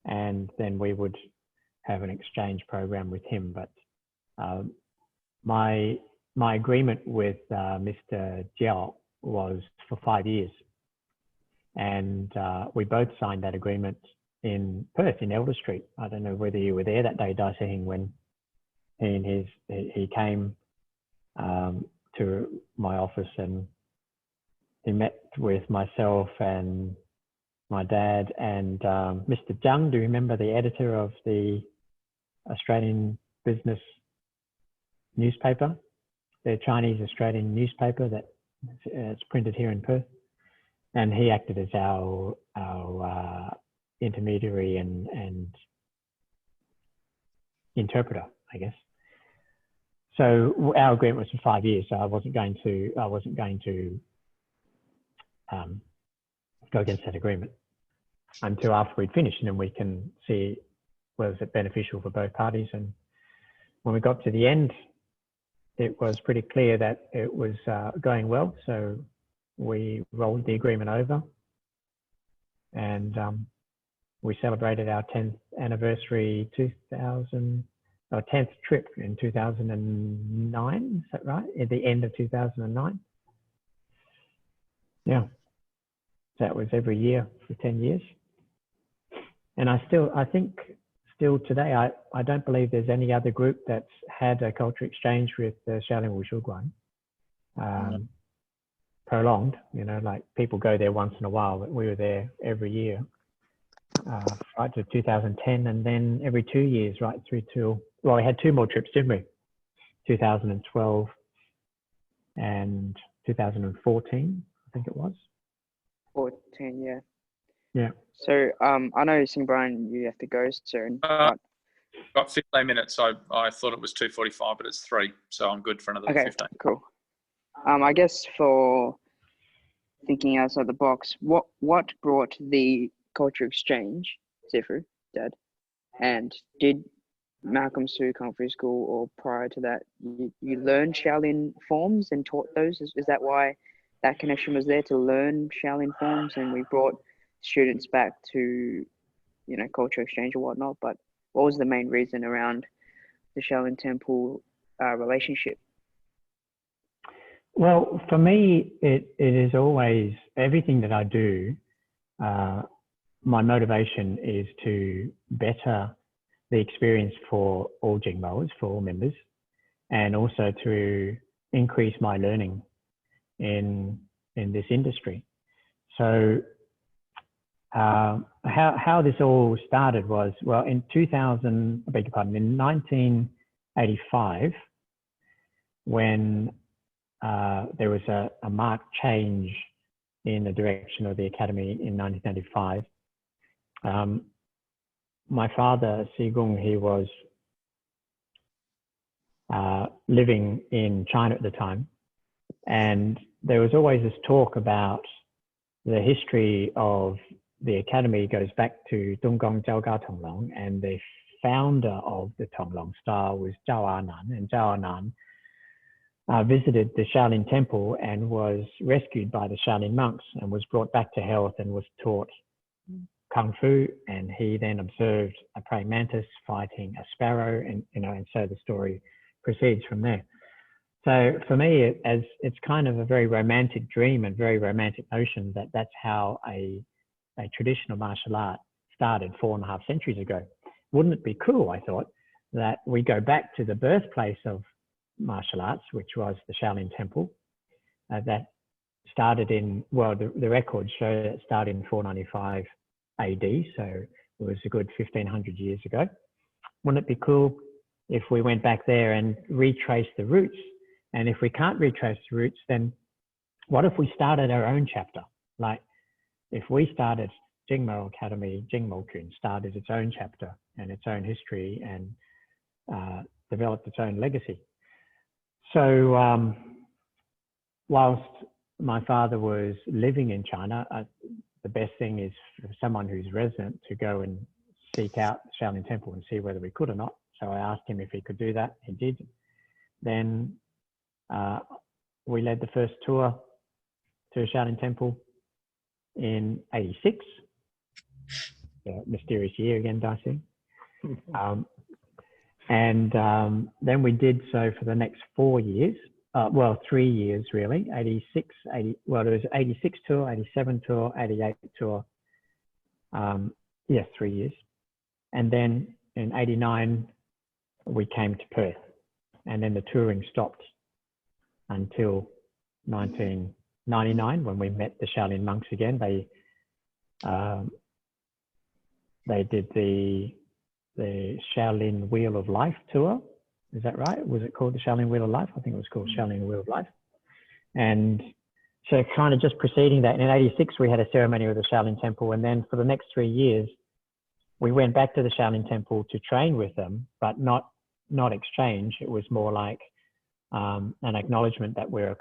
and then we would have an exchange program with him. But my agreement with Mr. Jiao was for 5 years, and we both signed that agreement in Perth, in Elder Street. I don't know whether you were there that day, Dai Hing, when he came to my office, and he met with myself and my dad and Mr. Jhung. Do you remember the editor of the Australian business newspaper, the Chinese Australian newspaper that it's printed here in Perth? And he acted as our intermediary and interpreter, I guess. So our agreement was for 5 years. So I wasn't going to go against that agreement until after we'd finished, and then we can see was it beneficial for both parties. And when we got to the end it was pretty clear that it was going well. So we rolled the agreement over, and we celebrated our 10th anniversary, 10th trip in 2009. Is that right? At the end of 2009. Yeah. That was every year for 10 years. And I think still today, I don't believe there's any other group that's had a culture exchange with the Shaolin Wushu Guan. Prolonged, like people go there once in a while, but we were there every year, right to 2010, and then every 2 years, right through till, well, we had 2 more trips, didn't we? 2012 and 2014, I think it was. 14, yeah. Yeah. So I know, Sing Brian, you have to go soon. Got 15 minutes. I thought it was 2:45, but it's 3, so I'm good for another 15. Cool. I guess for thinking outside the box, what brought the culture exchange, Sifu, Dad, and did Malcolm Su Kung Fu School, or prior to that, you learned Shaolin forms and taught those? Is that why that connection was there, to learn Shaolin forms, and we brought students back to, culture exchange or whatnot? But what was the main reason around the Shaolin Temple relationship? Well, for me, it is always, everything that I do, my motivation is to better the experience for all Jingmoers, for all members, and also to increase my learning in this industry. So how this all started was, well, in 1985, when there was a marked change in the direction of the academy in 1995. My father, Gung, he was living in China at the time, and there was always this talk about the history of the academy goes back to Donggang Jiaogao Tonglong, and the founder of the Tonglong style was Zhao Anan, and Zhao Anan visited the Shaolin Temple and was rescued by the Shaolin monks and was brought back to health and was taught Kung Fu, and he then observed a praying mantis fighting a sparrow, and and so the story proceeds from there. So for me, it's kind of a very romantic dream and very romantic notion that that's how a traditional martial art started 4.5 centuries ago. Wouldn't it be cool, I thought, that we go back to the birthplace of martial arts, which was the Shaolin Temple, that started in, well, the records show that it started in 495 AD, so it was a good 1500 years ago. Wouldn't it be cool if we went back there and retraced the roots? And if we can't retrace the roots, then what if we started our own chapter? Like if we started Jingmo Academy, Jingmo Kun started its own chapter and its own history and developed its own legacy. So whilst my father was living in China, the best thing is for someone who's resident to go and seek out the Shaolin Temple and see whether we could or not. So I asked him if he could do that. He did. Then we led the first tour to Shaolin Temple in '86. Mysterious year again, Darcy. And then we did so for the next 4 years. 3 years really. 86, 80. Well, there was 86 tour, 87 tour, 88 tour. 3 years. And then in '89 we came to Perth, and then the touring stopped until 1999 when we met the Shaolin monks again. They did the Shaolin Wheel of Life tour. Is that right? Was it called the Shaolin Wheel of Life? I think it was called Shaolin Wheel of Life. And so kind of just preceding that, in '86 we had a ceremony with the Shaolin Temple, and then for the next 3 years we went back to the Shaolin Temple to train with them, but not exchange. It was more like an acknowledgement that we're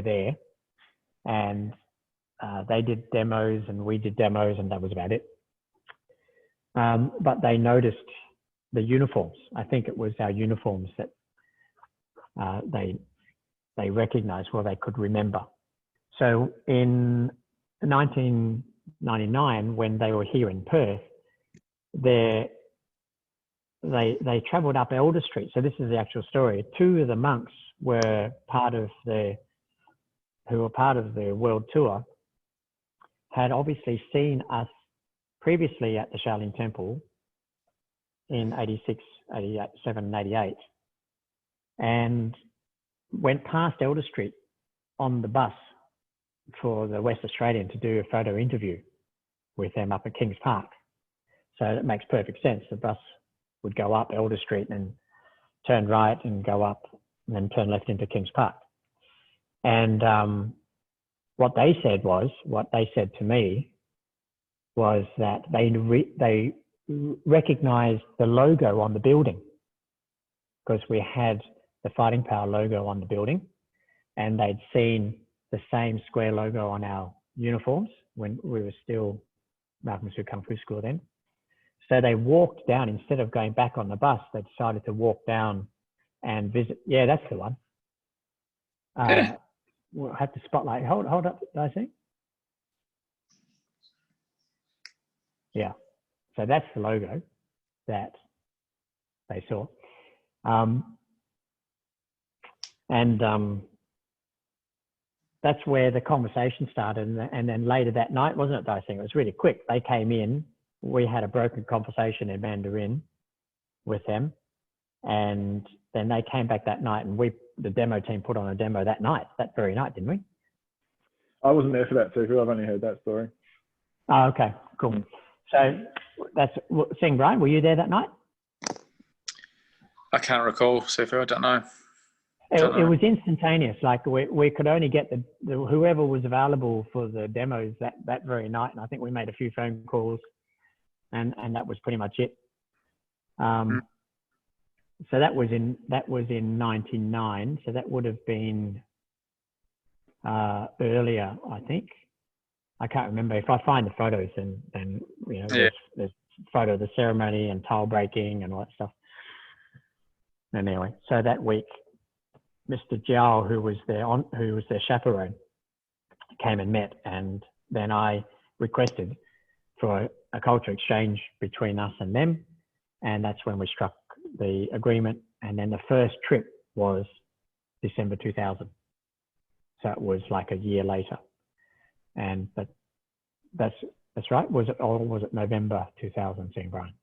there, and they did demos and we did demos, and that was about it. But they noticed the uniforms. I think it was our uniforms that they recognized, well, they could remember. So in 1999, when they were here in Perth, they travelled up Elder Street. So this is the actual story. Two of the monks were part of the world tour, had obviously seen us previously at the Shaolin Temple in 86, 87, and 88, and went past Elder Street on the bus for the West Australian to do a photo interview with them up at Kings Park. So it makes perfect sense. The bus would go up Elder Street and turn right and go up and then turn left into Kings Park. And what they said to me was that they recognized the logo on the building, because we had the Fighting Power logo on the building, and they'd seen the same square logo on our uniforms when we were still Malcolm Su Kung Fu School then. So they walked down, instead of going back on the bus, they decided to walk down and visit. Yeah, that's the one. We'll have to spotlight. Hold up, did I see? Yeah. So that's the logo that they saw. That's where the conversation started. And then later that night, wasn't it, Dicing? It was really quick. They came in. We had a broken conversation in Mandarin with them. And then they came back that night, and the demo team put on a demo that very night, didn't we? I wasn't there for that, Sifu. I've only heard that story. Oh, okay, cool. So that's Sing, Brian, were you there that night? I can't recall, Sifu. I don't know. It was instantaneous. Like we could only get the whoever was available for the demos that very night, and I think we made a few phone calls, and that was pretty much it. So that was in 99. So that would have been earlier, I think. I can't remember. If I find the photos, then you know, there's a photo of the ceremony and tile breaking and all that stuff. And anyway, so that week, Mr. Jiao, who was their chaperone, came and met, and then I requested for a culture exchange between us and them, and that's when we struck the agreement. And then the first trip was December 2000, so it was like a year later. But that's right. Was it November 2000, Sing, Brian?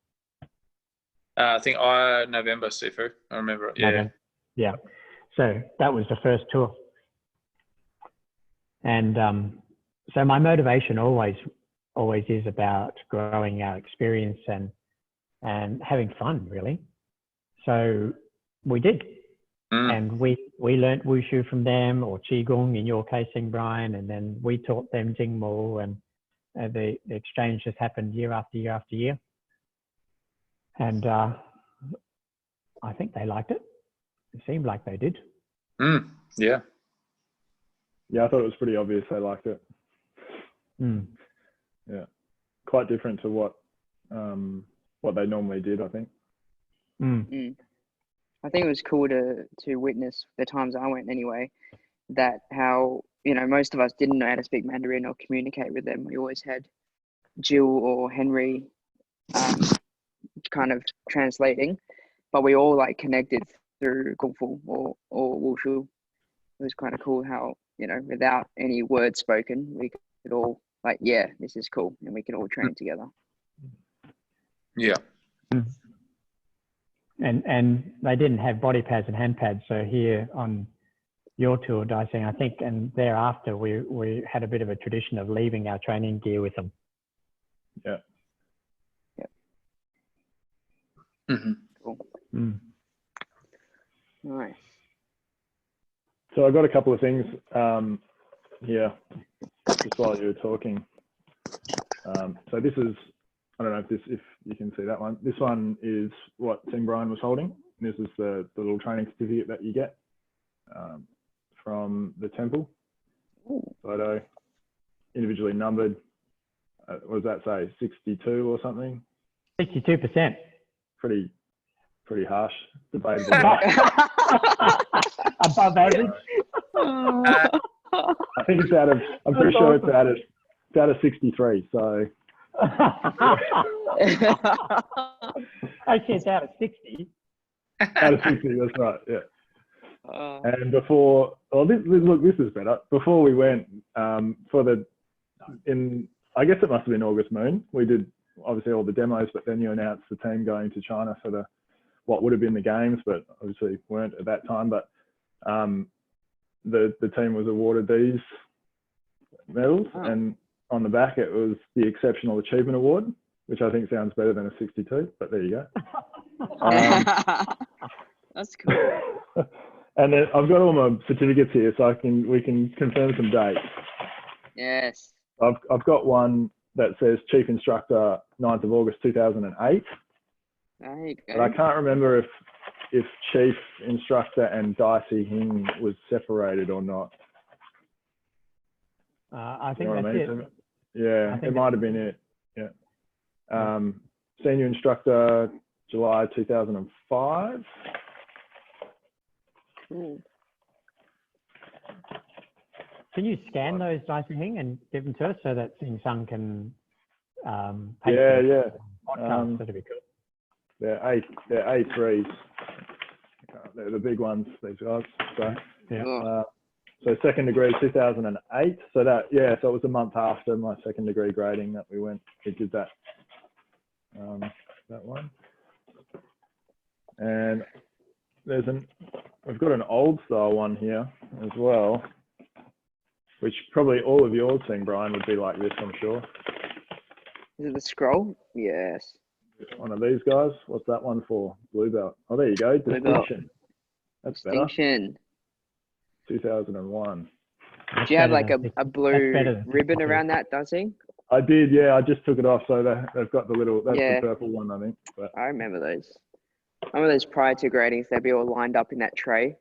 I think November, Sifu. I remember it. Yeah. November. Yeah. So that was the first tour. And so my motivation always is about growing our experience and having fun, really. So we did. And we learnt Wushu from them, or Qigong in your case, Sing, Brian, and then we taught them Jingmo, and the exchange just happened year after year after year. And I think they liked it. It seemed like they did. Yeah. Yeah, I thought it was pretty obvious they liked it. Yeah. Quite different to what they normally did, I think. I think it was cool to witness the times I went anyway, that how, you know, most of us didn't know how to speak Mandarin or communicate with them. We always had Jill or Henry kind of translating, but we all like connected through Kung Fu or Wushu. It was kind of cool how, you know, without any words spoken, we could all like, yeah, this is cool, and we could all train together. Yeah. And they didn't have body pads and hand pads. So here on your tour, Dicing, I think, and thereafter we had a bit of a tradition of leaving our training gear with them. Yeah. Cool. Nice. So I got a couple of things here just while you were talking. So this is, I don't know if you can see that one. This one is what Sing Brian was holding. This is the little training certificate that you get from the temple. Photo, individually numbered. What does that say? 62 or something? 62%. Pretty pretty harsh, debatable. Above average. I think it's out of. I'm pretty sure it's out of 63. So. Actually, it's out of 60. Out of 60, that's right. Yeah. And before, this is better. Before we went I guess it must have been August Moon. We did obviously all the demos, but then you announced the team going to China for what would have been the games, but obviously weren't at that time. But the team was awarded these medals, and on the back it was the Exceptional Achievement Award, which I think sounds better than a 62. But there you go. That's cool. And then I've got all my certificates here, so we can confirm some dates. Yes. I've got one that says Chief Instructor, 9th of August 2008. There you go. But I can't remember if Chief Instructor and Dicey Ging was separated or not. I think you know that's it. Yeah, it might have been it. Yeah. Senior Instructor, July 2005. Cool. Can you scan those Dicey Ging and give them to us so that Sing Sung can Yeah. podcast? That'd be cool. They're A3s. They're the big ones, these guys. So, yeah. So second degree 2008. So so it was a month after my second degree grading that we did that. That one. And we've got an old style one here as well, which probably all of yours seeing, Brian, would be like this, I'm sure. Is it the scroll? Yes. One of these guys. What's that one for? Blue belt. Oh, there you go. Distinction. That's better. Distinction. 2001. Do you have like a blue ribbon around that, does he? I did, yeah. I just took it off, so they've got the little. That's the purple one, I think. But I remember those. I remember those prior to gradings. They'd be all lined up in that tray.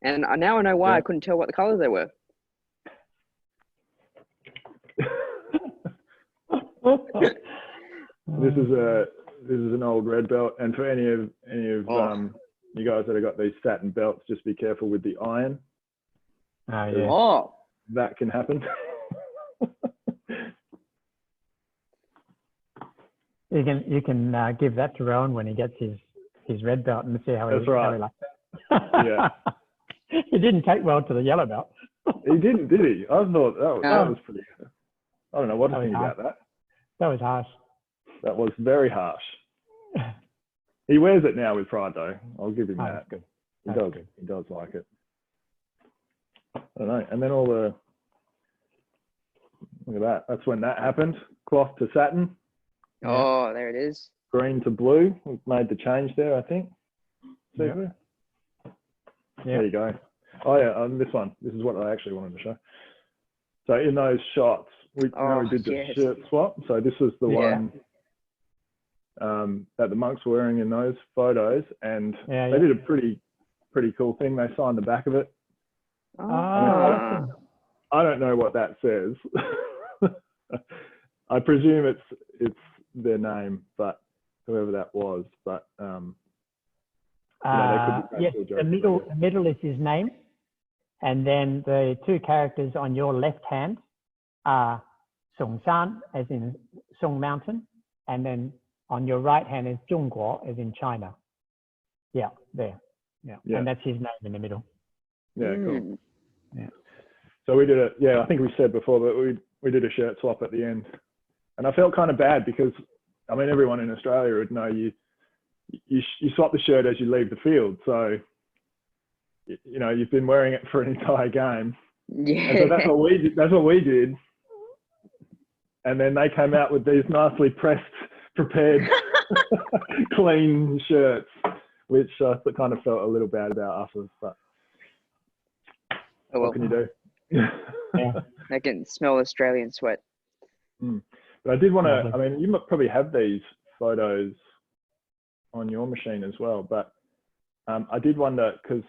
And now I know why I couldn't tell what the colours they were. This is an old red belt, and for any of you guys that have got these satin belts, just be careful with the iron. Yeah. Oh, that can happen. You can give that to Rowan when he gets his red belt and see how he likes it. Yeah. He didn't take well to the yellow belt. He didn't, did he? I thought that was pretty good. I don't know what to think about that. That was harsh. That was very harsh. He wears it now with pride, though. I'll give him that. Good. He does like it. I don't know. And then look at that. That's when that happened. Cloth to satin. Oh, there it is. Green to blue. We've made the change there, I think. Yeah. There you go. Oh yeah, this one. This is what I actually wanted to show. So in those shots, we did the shirt swap. So this was the one that the monks were wearing in those photos, and they did a pretty cool thing. They signed the back of it. I don't know what that says. I presume it's their name, but whoever that was. But yes, the middle is his name, and then the two characters on your left hand are Song Shan, as in Song Mountain, and then on your right hand is Zhongguo, as in China. Yeah, there. Yeah, and that's his name in the middle. Yeah, cool. Yeah. So we did it. Yeah, I think we said before that we did a shirt swap at the end, and I felt kind of bad because I mean everyone in Australia would know you swap the shirt as you leave the field, so you know you've been wearing it for an entire game. Yeah. And so that's what we did. And then they came out with these nicely pressed, prepared, clean shirts, which I kind of felt a little bad about afterwards. But what can you do? They can smell Australian sweat. But I did want to. I mean, you might probably have these photos on your machine as well. But I did wonder because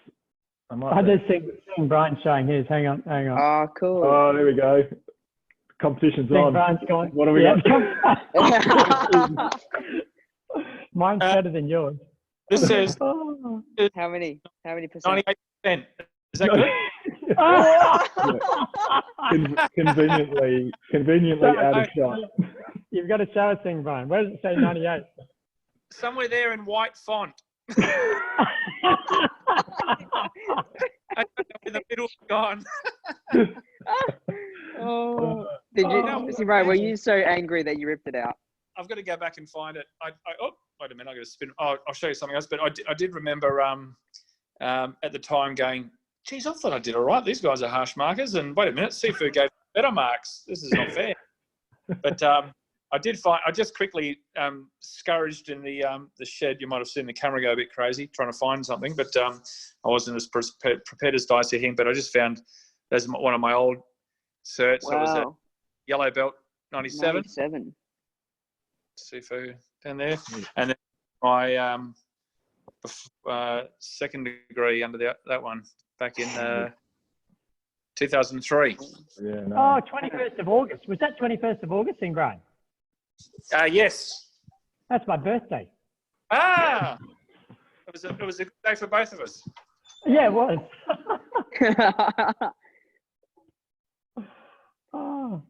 I just seeing Brian showing his. Hang on. Oh, cool. Oh, there we go. Competition's on. Brian's going. What do we got? Mine's better than yours. This says How many percent? 98%. Is that good? Conveniently out of shot. You've got to show us thing, Brian. Where does it say 98? Somewhere there in white font. I don't know where the middle's gone. Oh, did you? See, right? Were you so angry that you ripped it out? I've got to go back and find it. Oh, wait a minute. I got to spin. Oh, I'll show you something else. But I did remember at the time going, geez, I thought I did all right. These guys are harsh markers. And wait a minute, Sifu gave better marks. This is not fair. But I just quickly scurried in the shed. You might have seen the camera go a bit crazy trying to find something. But I wasn't as prepared as Dicey him. But I just found there's one of my old certs. Wow. It was a yellow belt 97. 97. Sifu down there. And then my second degree under that one back in 2003. Yeah, no. Oh, 21st of August. Was that 21st of August in Brian? Yes. That's my birthday. It was a good day for both of us. Yeah, it was. Oh,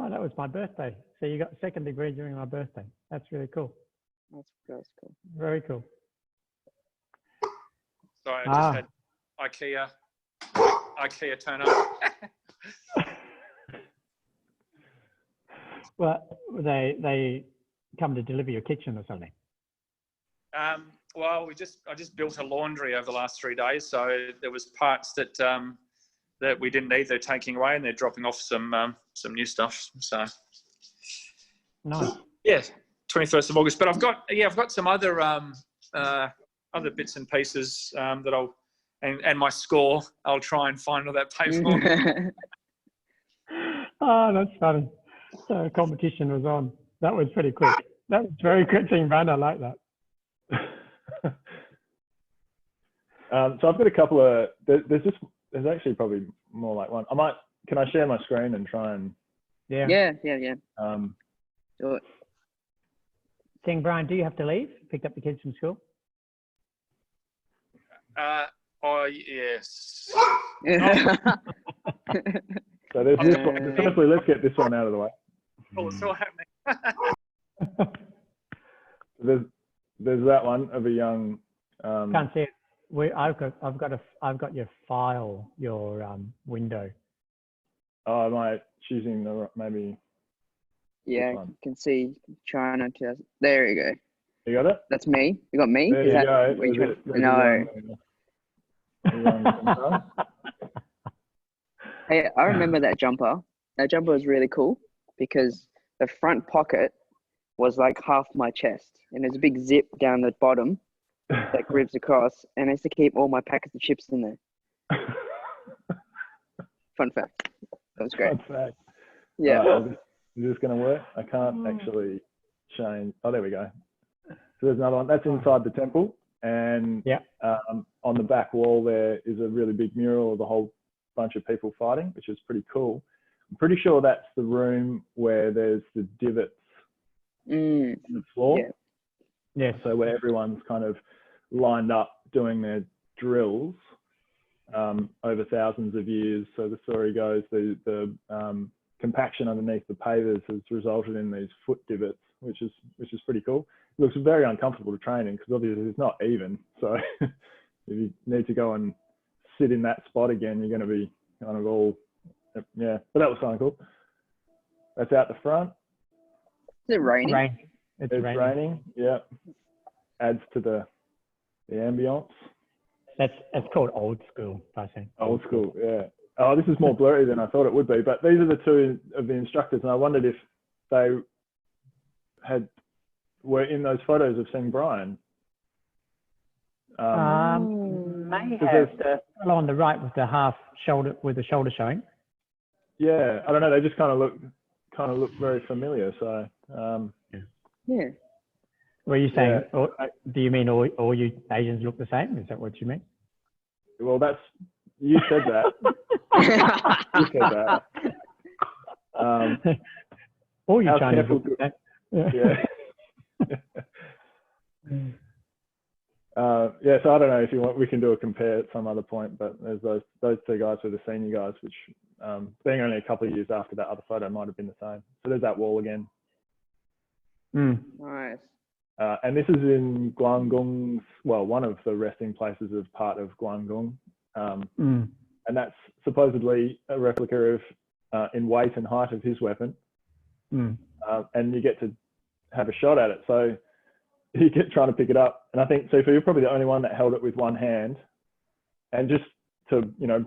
that was my birthday. So you got second degree during my birthday. That's really cool. That's cool. Very cool. Sorry, I just had IKEA turn up. Well, they come to deliver your kitchen or something. Well, I just built a laundry over the last 3 days, so there was parts that we didn't need. They're taking away, and they're dropping off some new stuff. So Nice. yeah, 21st of August. But I've got some other other bits and pieces that and my score. I'll try and find all that paper. Oh, that's funny. So competition was on. That was pretty quick. That was very quick thing, Brand. I like that. So I've got a couple of. There's actually probably more like one. Can I share my screen and try and? Yeah. Do it. Sing, Brian, do you have to leave? Picked up the kids from school? Yes. So there's this one. Firstly, let's get this one out of the way. Oh, it's all happening. There's that one of a young. Can't see it. I've got your file, your window. Oh, am I choosing the maybe? Yeah, you can see China. There you go. You got it? That's me. You got me? There you go. No. Hey, I remember that jumper. That jumper was really cool because the front pocket was like half my chest, and there's a big zip down the bottom that grips across, and I used to keep all my packets of chips in there. Fun fact. That was great. Fun fact. Yeah. Is this going to work? I can't actually change. Oh, there we go. So there's another one. That's inside the temple. And on the back wall there is a really big mural of a whole bunch of people fighting, which is pretty cool. I'm pretty sure that's the room where there's the divots in the floor. Yeah. So where everyone's kind of lined up doing their drills over thousands of years. So the story goes, the compaction underneath the pavers has resulted in these foot divots, which is pretty cool. It looks very uncomfortable to train in because obviously it's not even. So if you need to go and sit in that spot again, you're going to be kind of all, yeah. But that was kind of cool. That's out the front. Is it raining? It's raining. Yeah. Adds to the ambience. That's called old school, I think. Old school, yeah. Oh, this is more blurry than I thought it would be. But these are the two of the instructors, and I wondered if they were in those photos of seeing Brian. May have the fellow on the right with the shoulder showing. Yeah, I don't know. They just kind of look very familiar. So Yeah. Were you saying? Yeah. Do you mean all you Asians look the same? Is that what you mean? Well, you said that. You said that. All you Chinese look the same. Yeah. Yeah, so I don't know if you want, we can do a compare at some other point, but there's those two guys were the senior guys, which being only a couple of years after that other photo might have been the same. So there's that wall again. Nice. And this is in Guangdong's, well, one of the resting places of part of Guangdong. And that's supposedly a replica of, in weight and height of his weapon. And you get to have a shot at it. So you get trying to pick it up. And I think, so you're probably the only one that held it with one hand. And just to, you know,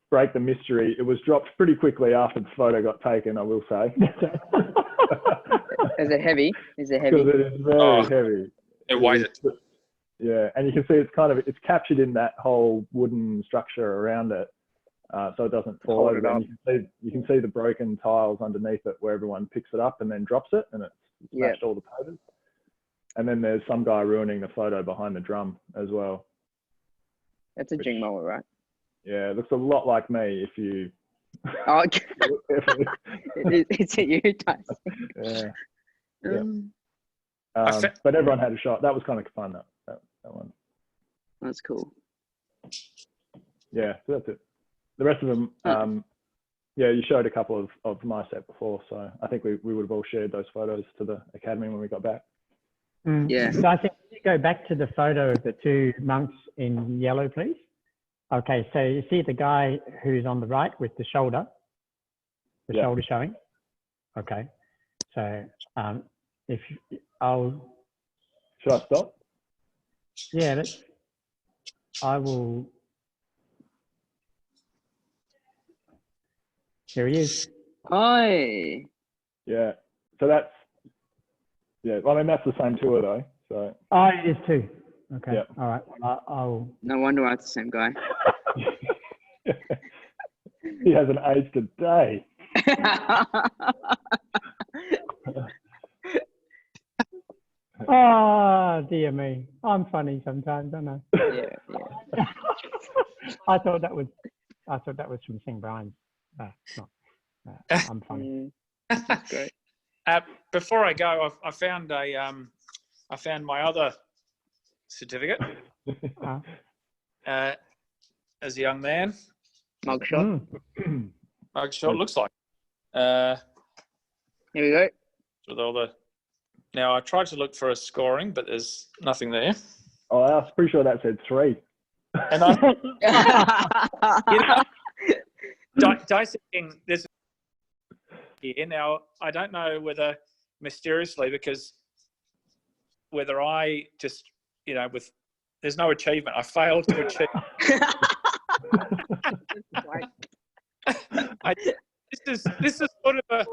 break the mystery, it was dropped pretty quickly after the photo got taken, I will say. Is it heavy? Is it heavy? Because it is very heavy. It weighted. Yeah, and you can see it's captured in that whole wooden structure around it, so it doesn't fall over. And you can see the broken tiles underneath it where everyone picks it up and then drops it, and it's smashed all the poses. And then there's some guy ruining the photo behind the drum as well. That's a Jhung mower, right? Yeah, it looks a lot like me if you. Oh, it's a you, Tyson. Yeah. But everyone had a shot. That was kind of fun, that one. That's cool. Yeah, so that's it. The rest of them, yeah, you showed a couple of my set before, so I think we would have all shared those photos to the academy when we got back. Yeah. So I think you go back to the photo of the two monks in yellow, please. Okay, so you see the guy who's on the right with the shoulder shoulder showing. Okay, so if I'll. Should I stop? Yeah, I will. Here he is. Hi. Yeah. So that's, yeah, well, I mean, that's the same tour though. So. Oh, it is too. Okay. Yep. All right. Well, I'll. No wonder why it's the same guy. He hasn't aged a day. Oh, dear me. I'm funny sometimes, aren't I? Yeah. I thought that was from St. Brian's. No, it's not. I'm funny. That's great. Before I go, I found my other certificate as a young man. Mugshot. Mugshot looks like. Here we go. With all the. Now I tried to look for a scoring, but there's nothing there. Oh, I was pretty sure that said 3. And dissecting this here now, I don't know whether mysteriously, because whether I just, you know, there's no achievement. I failed to achieve. This is sort of a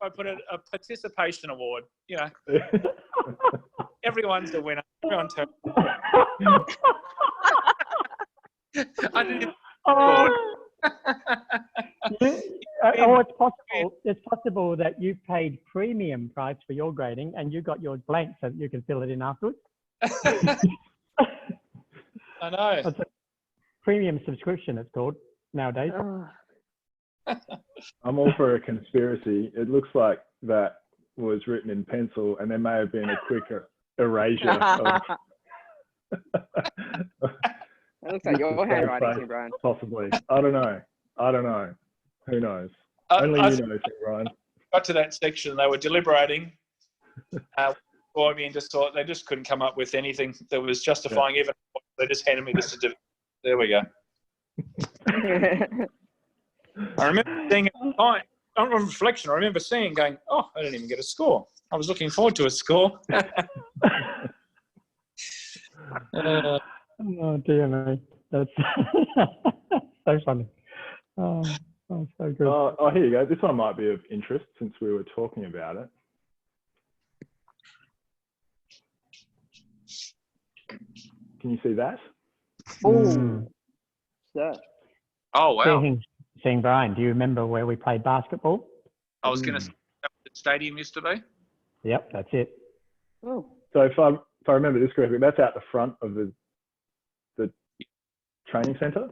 I put a participation award. You know, everyone's a winner. Everyone turns. I didn't. It's possible. It's possible that you paid premium price for your grading, and you got yours blank so that you can fill it in afterwards. I know. It's a premium subscription, it's called nowadays. I'm all for a conspiracy. It looks like that was written in pencil, and there may have been a quick erasure. That looks like your handwriting, Brian. Possibly. I don't know. Who knows? Only you know, Brian. Got to that section, they were deliberating for me and just thought they just couldn't come up with anything that was justifying even. They just handed me the certificate. There we go. I remember seeing it on reflection. I remember seeing, going, "Oh, I didn't even get a score. I was looking forward to a score." Oh dear me, that's so funny. Oh, so good. Oh, here you go. This one might be of interest since we were talking about it. Can you see that? Oh, that. Oh wow! Seeing Brian, do you remember where we played basketball? I was going to say that the stadium used to be. Yep, that's it. Oh. So if I remember this correctly, that's out the front of the training centre.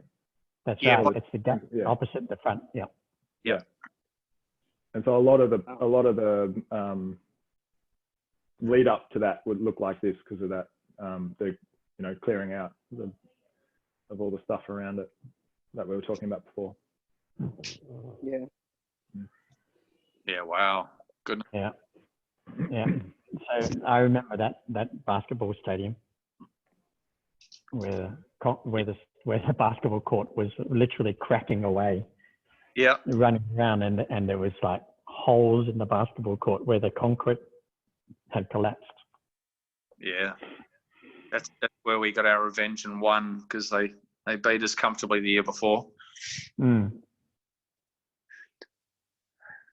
That's right. It's the opposite the front. Yeah. Yeah. And so a lot of the lead up to that would look like this because of that, the clearing out of all the stuff around it that we were talking about before. Yeah. Yeah. Wow. Good. Yeah. So I remember that basketball stadium where the basketball court was literally cracking away. Yeah. Running around, and there was like holes in the basketball court where the concrete had collapsed. Yeah. That's where we got our revenge and won, because they beat us comfortably the year before. And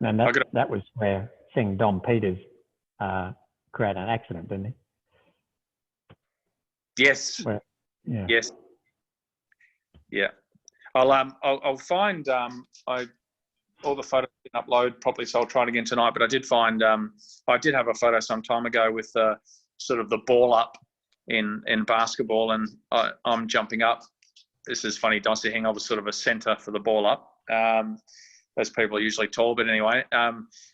that was where seeing Dom Peters create an accident, didn't he? Yes. Where, yeah. Yes. Yeah. I'll find all the photos didn't upload properly, so I'll try it again tonight. But I did find I did have a photo some time ago with sort of the ball up in basketball, and I'm jumping up. This is funny, Dicey Hing. I was sort of a centre for the ball up. Those people are usually tall, but anyway.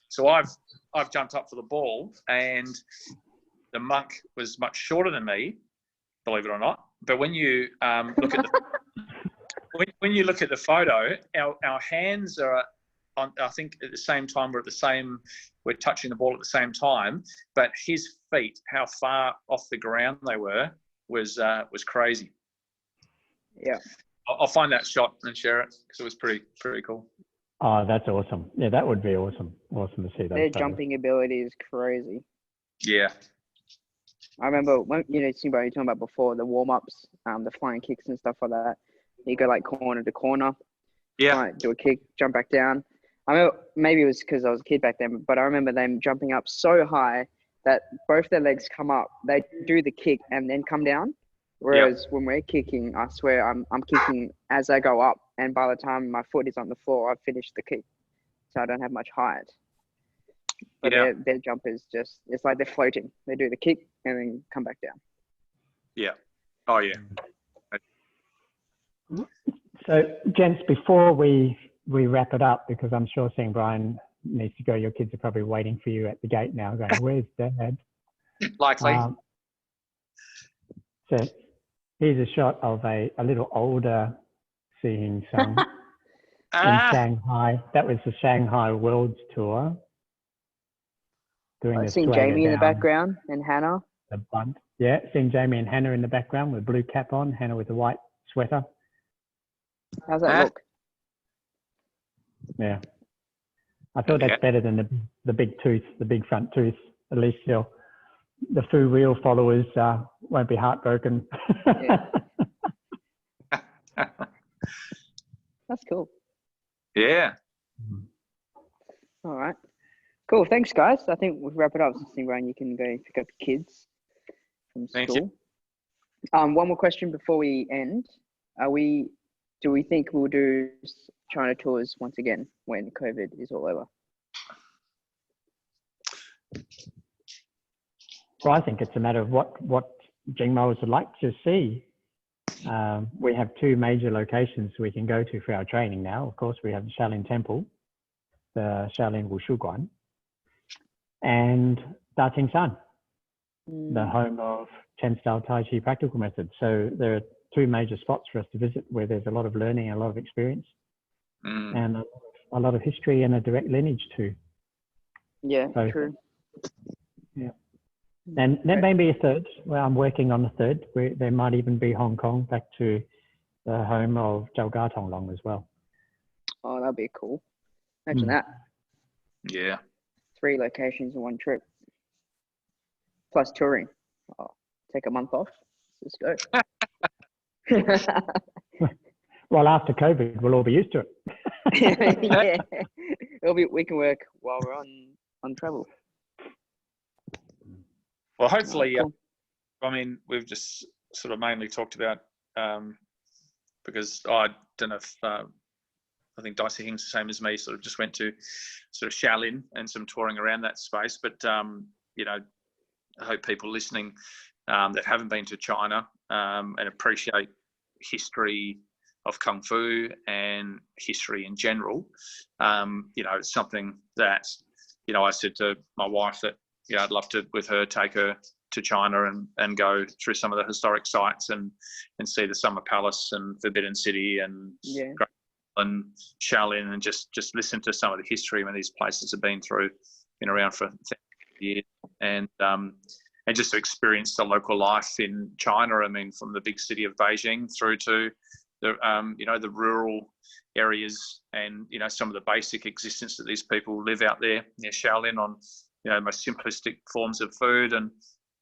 So I've jumped up for the ball, and the monk was much shorter than me, believe it or not. But when you look at when you look at the photo, our hands are on, I think at the same time, we're touching the ball at the same time, but his feet, how far off the ground they were, was crazy. Yeah. I'll find that shot and share it, because it was pretty cool. Oh, that's awesome. Yeah, that would be awesome. Awesome to see that. Their jumping ability is crazy. Yeah. I remember when you were talking about before, the warm-ups, the flying kicks and stuff like that. You go like corner to corner. Yeah. Do a kick, jump back down. I remember, maybe it was because I was a kid back then, but I remember them jumping up so high that both their legs come up. They do the kick and then come down. Whereas when we're kicking, I swear I'm kicking as I go up, and by the time my foot is on the floor, I've finished the kick, so I don't have much height. But their jump is it's like they're floating. They do the kick and then come back down. Yeah. Oh yeah. So, gents, before we wrap it up, because I'm sure seeing Brian needs to go, your kids are probably waiting for you at the gate now, going, "Where's Dad?" Likely. So here's a shot of a little older seeing Sung in Shanghai. That was the Shanghai Worlds Tour. I seeing Jamie in the background and Hannah. The bunt. Yeah, seeing Jamie and Hannah in the background with a blue cap on, Hannah with a white sweater. How's that look? Yeah. I thought that's better than the big tooth, the big front tooth. At least the FuReel followers won't be heartbroken. Yeah. That's cool. Yeah. All right. Cool. Thanks, guys. I think we'll wrap it up. Brian, you can go pick up your kids from school. Thank you. One more question before we end. Do we think we'll do China tours once again when COVID is all over? Well, I think it's a matter of what Jingmos would like to see. We have two major locations we can go to for our training now. Of course, we have the Shaolin Temple, the Shaolin Wushu Guan, and Dating-san, the home of 10-style Tai Chi practical methods. So there are two major spots for us to visit where there's a lot of learning and a lot of experience and a lot of history and a direct lineage too. Yeah, true. Yeah. And there may be a third. Well, I'm working on a third. Where there might even be Hong Kong, back to the home of Zhou Ga Tonglong as well. Oh, that'd be cool. Imagine that. Yeah. 3 locations in one trip. Plus touring. Oh, take a month off. Let's go. Well, after COVID, we'll all be used to Yeah. it. We can work while we're on travel. Well, hopefully, cool. I mean, we've just sort of mainly talked about, because I don't know if, I think Dicey Hing's the same as me, sort of just went to sort of Shaolin and some touring around that space. But, you know, I hope people listening that haven't been to China and appreciate history of Kung Fu and history in general, you know, it's something that, you know, I said to my wife that, I'd love to, with her, take her to China and go through some of the historic sites and see the Summer Palace and Forbidden City and Shaolin, and just listen to some of the history when these places have been around for years, and just to experience the local life in China. I mean, from the big city of Beijing through to the the rural areas, and some of the basic existence that these people live out there near Shaolin on most simplistic forms of food. And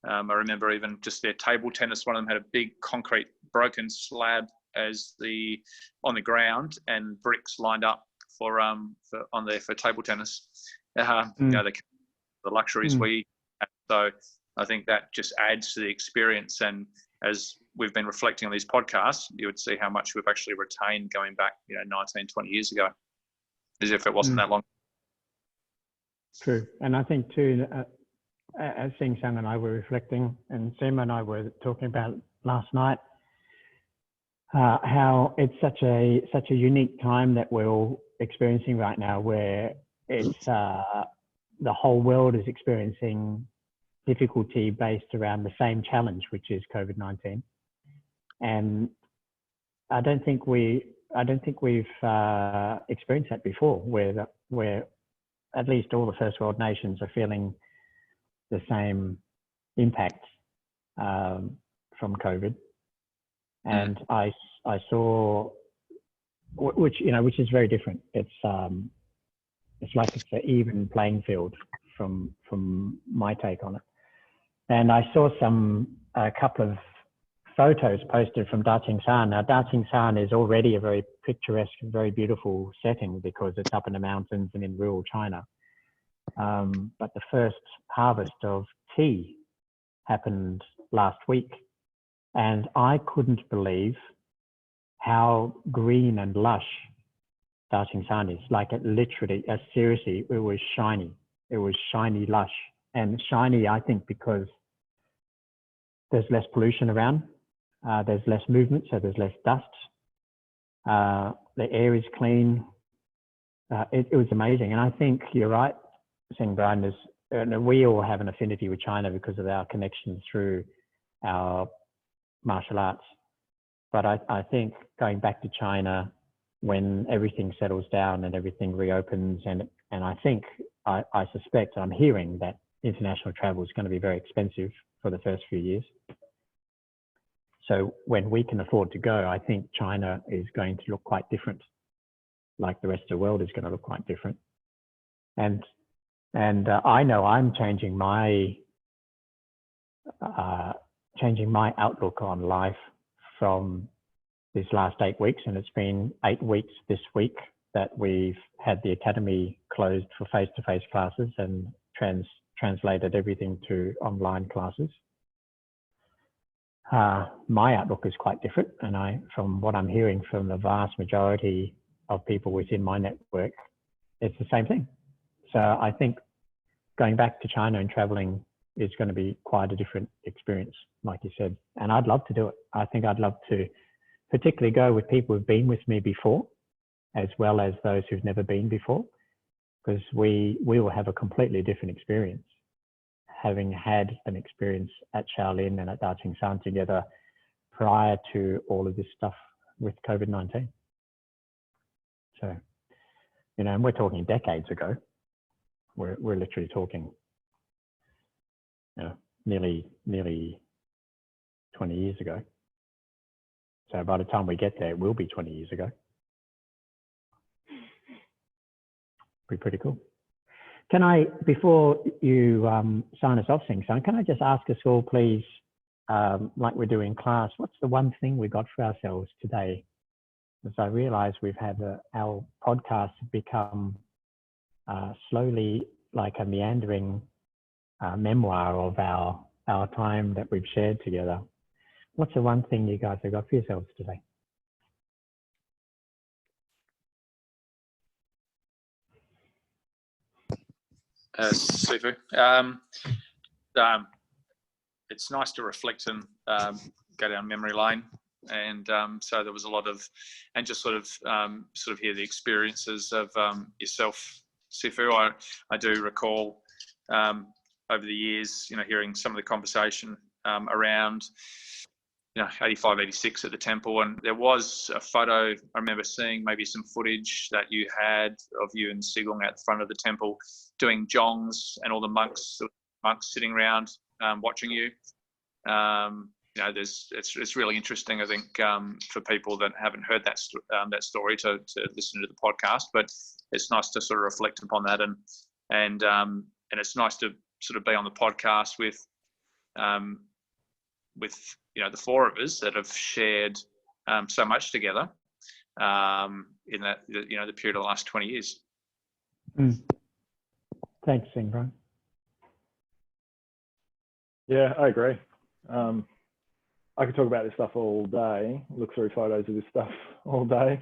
I remember even just their table tennis. One of them had a big concrete broken slab on the ground, and bricks lined up for table tennis. The luxuries we have. So I think that just adds to the experience. And as we've been reflecting on these podcasts, you would see how much we've actually retained going back 19, 20 years ago, as if it wasn't that long. True. And I think too, as Sing Sang and I were reflecting, and Sam and I were talking about last night, how it's such a unique time that we're all experiencing right now, where it's the whole world is experiencing difficulty based around the same challenge, which is COVID-19. And I don't think we've experienced that before, where at least all the first world nations are feeling the same impact from COVID. And I saw, which is very different. It's like it's an even playing field from my take on it. And I saw a couple of photos posted from Daqingshan. Now, Daqingshan is already a very picturesque, very beautiful setting because it's up in the mountains and in rural China. But the first harvest of tea happened last week, and I couldn't believe how green and lush Daqingshan is. Like, it literally, seriously, it was shiny. It was shiny lush. And shiny, I think, because there's less pollution around, there's less movement, so there's less dust. The air is clean. It was amazing. And I think you're right, Sing Brian, we all have an affinity with China because of our connections through our martial arts. But I think going back to China when everything settles down and everything reopens, and I think, I suspect, I'm hearing that international travel is going to be very expensive for the first few years. So when we can afford to go, I think China is going to look quite different, like the rest of the world is going to look quite different. And I know I'm changing my outlook on life from these last 8 weeks, and it's been 8 weeks this week that we've had the academy closed for face-to-face classes and translated everything to online classes. My outlook is quite different, and from what I'm hearing from the vast majority of people within my network, it's the same thing. So I think going back to China and traveling is going to be quite a different experience, like you said. And I'd love to do it. I think I'd love to particularly go with people who've been with me before, as well as those who've never been before, because we will have a completely different experience, having had an experience at Shaolin and at Daqingshan together prior to all of this stuff with COVID-19. So, and we're talking decades ago. We're literally talking, nearly 20 years ago. So by the time we get there, it will be 20 years ago. Be pretty cool. Can I, before you sign us off, Sing Sang, can I just ask us all, please, like we do in class, what's the one thing we got for ourselves today? As I realize we've had our podcast become slowly like a meandering memoir of our time that we've shared together. What's the one thing you guys have got for yourselves today? Sifu. It's nice to reflect and go down memory lane, and so there was a lot of, and just sort of hear the experiences of yourself, Sifu. I do recall over the years, hearing some of the conversation around, 85, 86 at the temple. And there was a photo, I remember seeing maybe some footage that you had of you and Sigong at the front of the temple doing Zhongs, and all the monks sitting around watching you. It's really interesting, I think, for people that haven't heard that story to listen to the podcast. But it's nice to sort of reflect upon that, and it's nice to sort of be on the podcast with the four of us that have shared so much together in that the period of the last 20 years. Thanks, Brian. Yeah, I agree. I could talk about this stuff all day, look through photos of this stuff all day.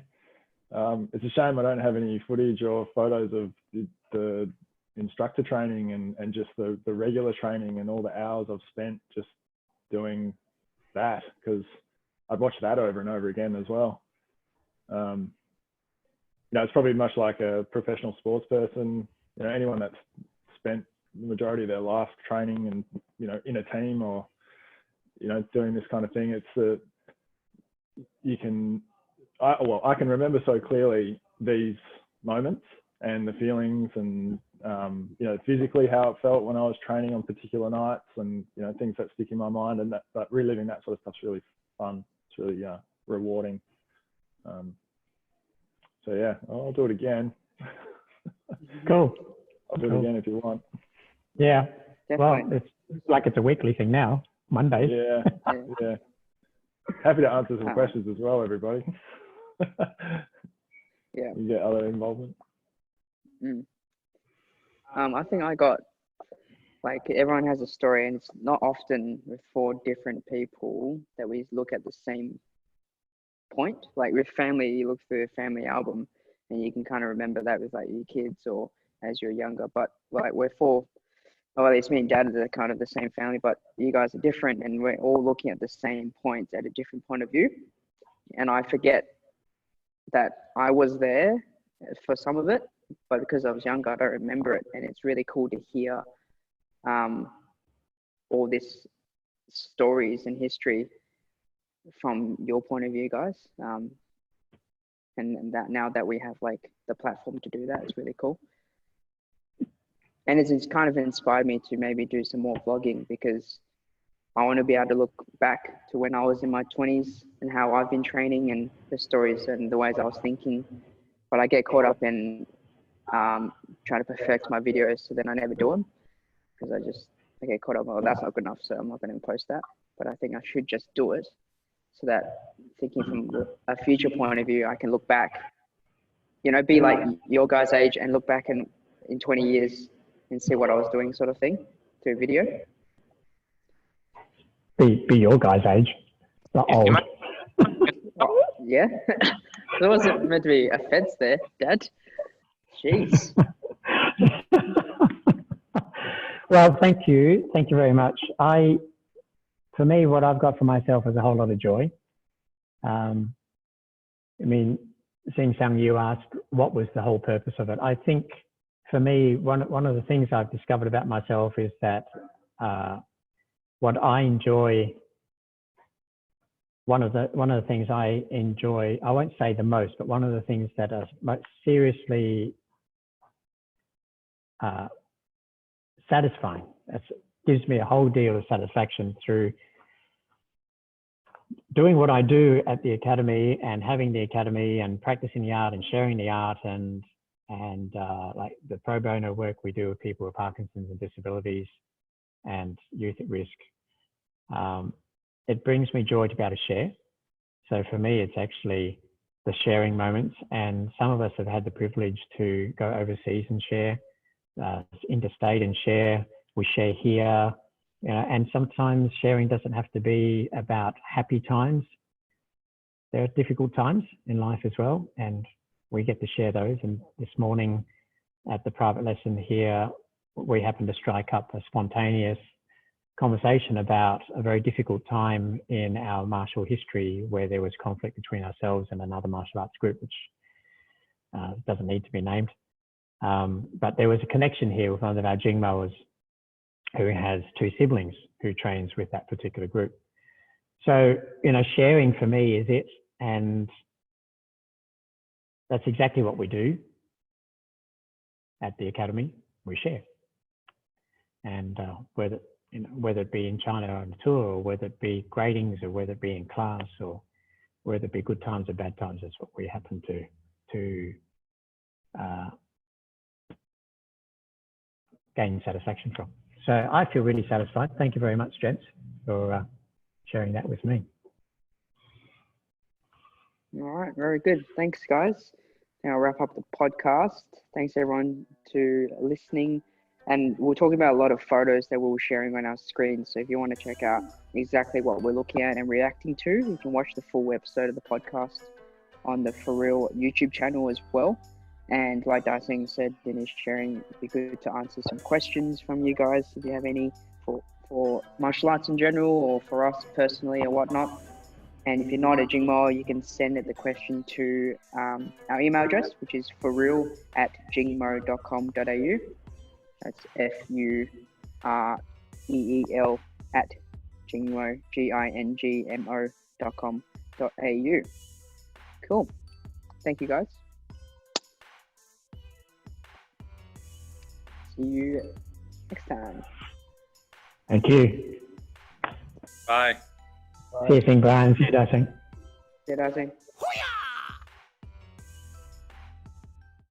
It's a shame I don't have any footage or photos of the instructor training and just the regular training and all the hours I've spent just doing that, because I'd watch that over and over again as well. It's probably much like a professional sports person, anyone that's spent the majority of their life training and, in a team or, doing this kind of thing. It's I can remember so clearly these moments and the feelings and, physically how it felt when I was training on particular nights, and, things that stick in my mind, and that reliving that sort of stuff's really fun. It's really rewarding. So yeah, I'll do it again. Cool. I'll do it again if you want. Yeah. Definitely. Well, it's like it's a weekly thing now, Mondays. Yeah. Happy to answer some questions as well, everybody. Yeah. You get other involvement. I think I got, like, everyone has a story, and it's not often with four different people that we look at the same point. Like with family, you look through a family album and you can kind of remember that with like your kids or as you're younger. But like we're four, well, at least me and Dad are kind of the same family, but you guys are different, and we're all looking at the same points at a different point of view. And I forget that I was there for some of it, but because I was younger, I don't remember it. And it's really cool to hear all this stories and history from your point of view, guys. And that now that we have like the platform to do that, it's really cool. And it's kind of inspired me to maybe do some more vlogging, because I want to be able to look back to when I was in my 20s and how I've been training and the stories and the ways I was thinking. But I get caught up in trying to perfect my videos, so then I never do them, because I get caught up, well, that's not good enough, so I'm not going to post that. But I think I should just do it, so that thinking from a future point of view, I can look back, be like your guys' age and look back in 20 years and see what I was doing, sort of thing, through video. Be your guy's age, not old. Oh, yeah. There wasn't meant to be offense there, Dad. Jeez. Well, thank you very much. For me, what I've got for myself is a whole lot of joy. Seeing Sang, you asked what was the whole purpose of it. I think for me, one of the things I've discovered about myself is that what I enjoy, one of the things I enjoy, I won't say the most, but one of the things that are most seriously satisfying, it gives me a whole deal of satisfaction through doing what I do at the academy and having the academy and practicing the art and sharing the art and like the pro bono work we do with people with Parkinson's and disabilities and youth at risk. It brings me joy to be able to share. So for me, it's actually the sharing moments, and some of us have had the privilege to go overseas and share, interstate and share. We share here, and sometimes sharing doesn't have to be about happy times. There are difficult times in life as well, and we get to share those. And this morning at the private lesson here, we happened to strike up a spontaneous conversation about a very difficult time in our martial history where there was conflict between ourselves and another martial arts group, which doesn't need to be named. But there was a connection here with one of our Jing mowers, who has 2 siblings who trains with that particular group. So, you know, sharing for me is it, and that's exactly what we do at the academy. We share, and whether it be in China on tour, or whether it be gradings, or whether it be in class, or whether it be good times or bad times, that's what we happen to gain satisfaction from. So I feel really satisfied. Thank you very much, gents, for sharing that with me. All right, very good. Thanks, guys. Now I'll wrap up the podcast. Thanks everyone to listening. And we're talking about a lot of photos that we're sharing on our screen. So if you want to check out exactly what we're looking at and reacting to, you can watch the full episode of the podcast on the FuReel YouTube channel as well. And like Daising said in his sharing, it'd be good to answer some questions from you guys if you have any for martial arts in general, or for us personally or whatnot. And if you're not a Jingmo, you can send the question to our email address, which is FuReel@jingmo.com.au. That's FUREEL at Jingmo, GINGMO.com.au. Cool. Thank you, guys. See you next time. Thank you. Bye. See you, Brian. See you, Daising. See you, Daising.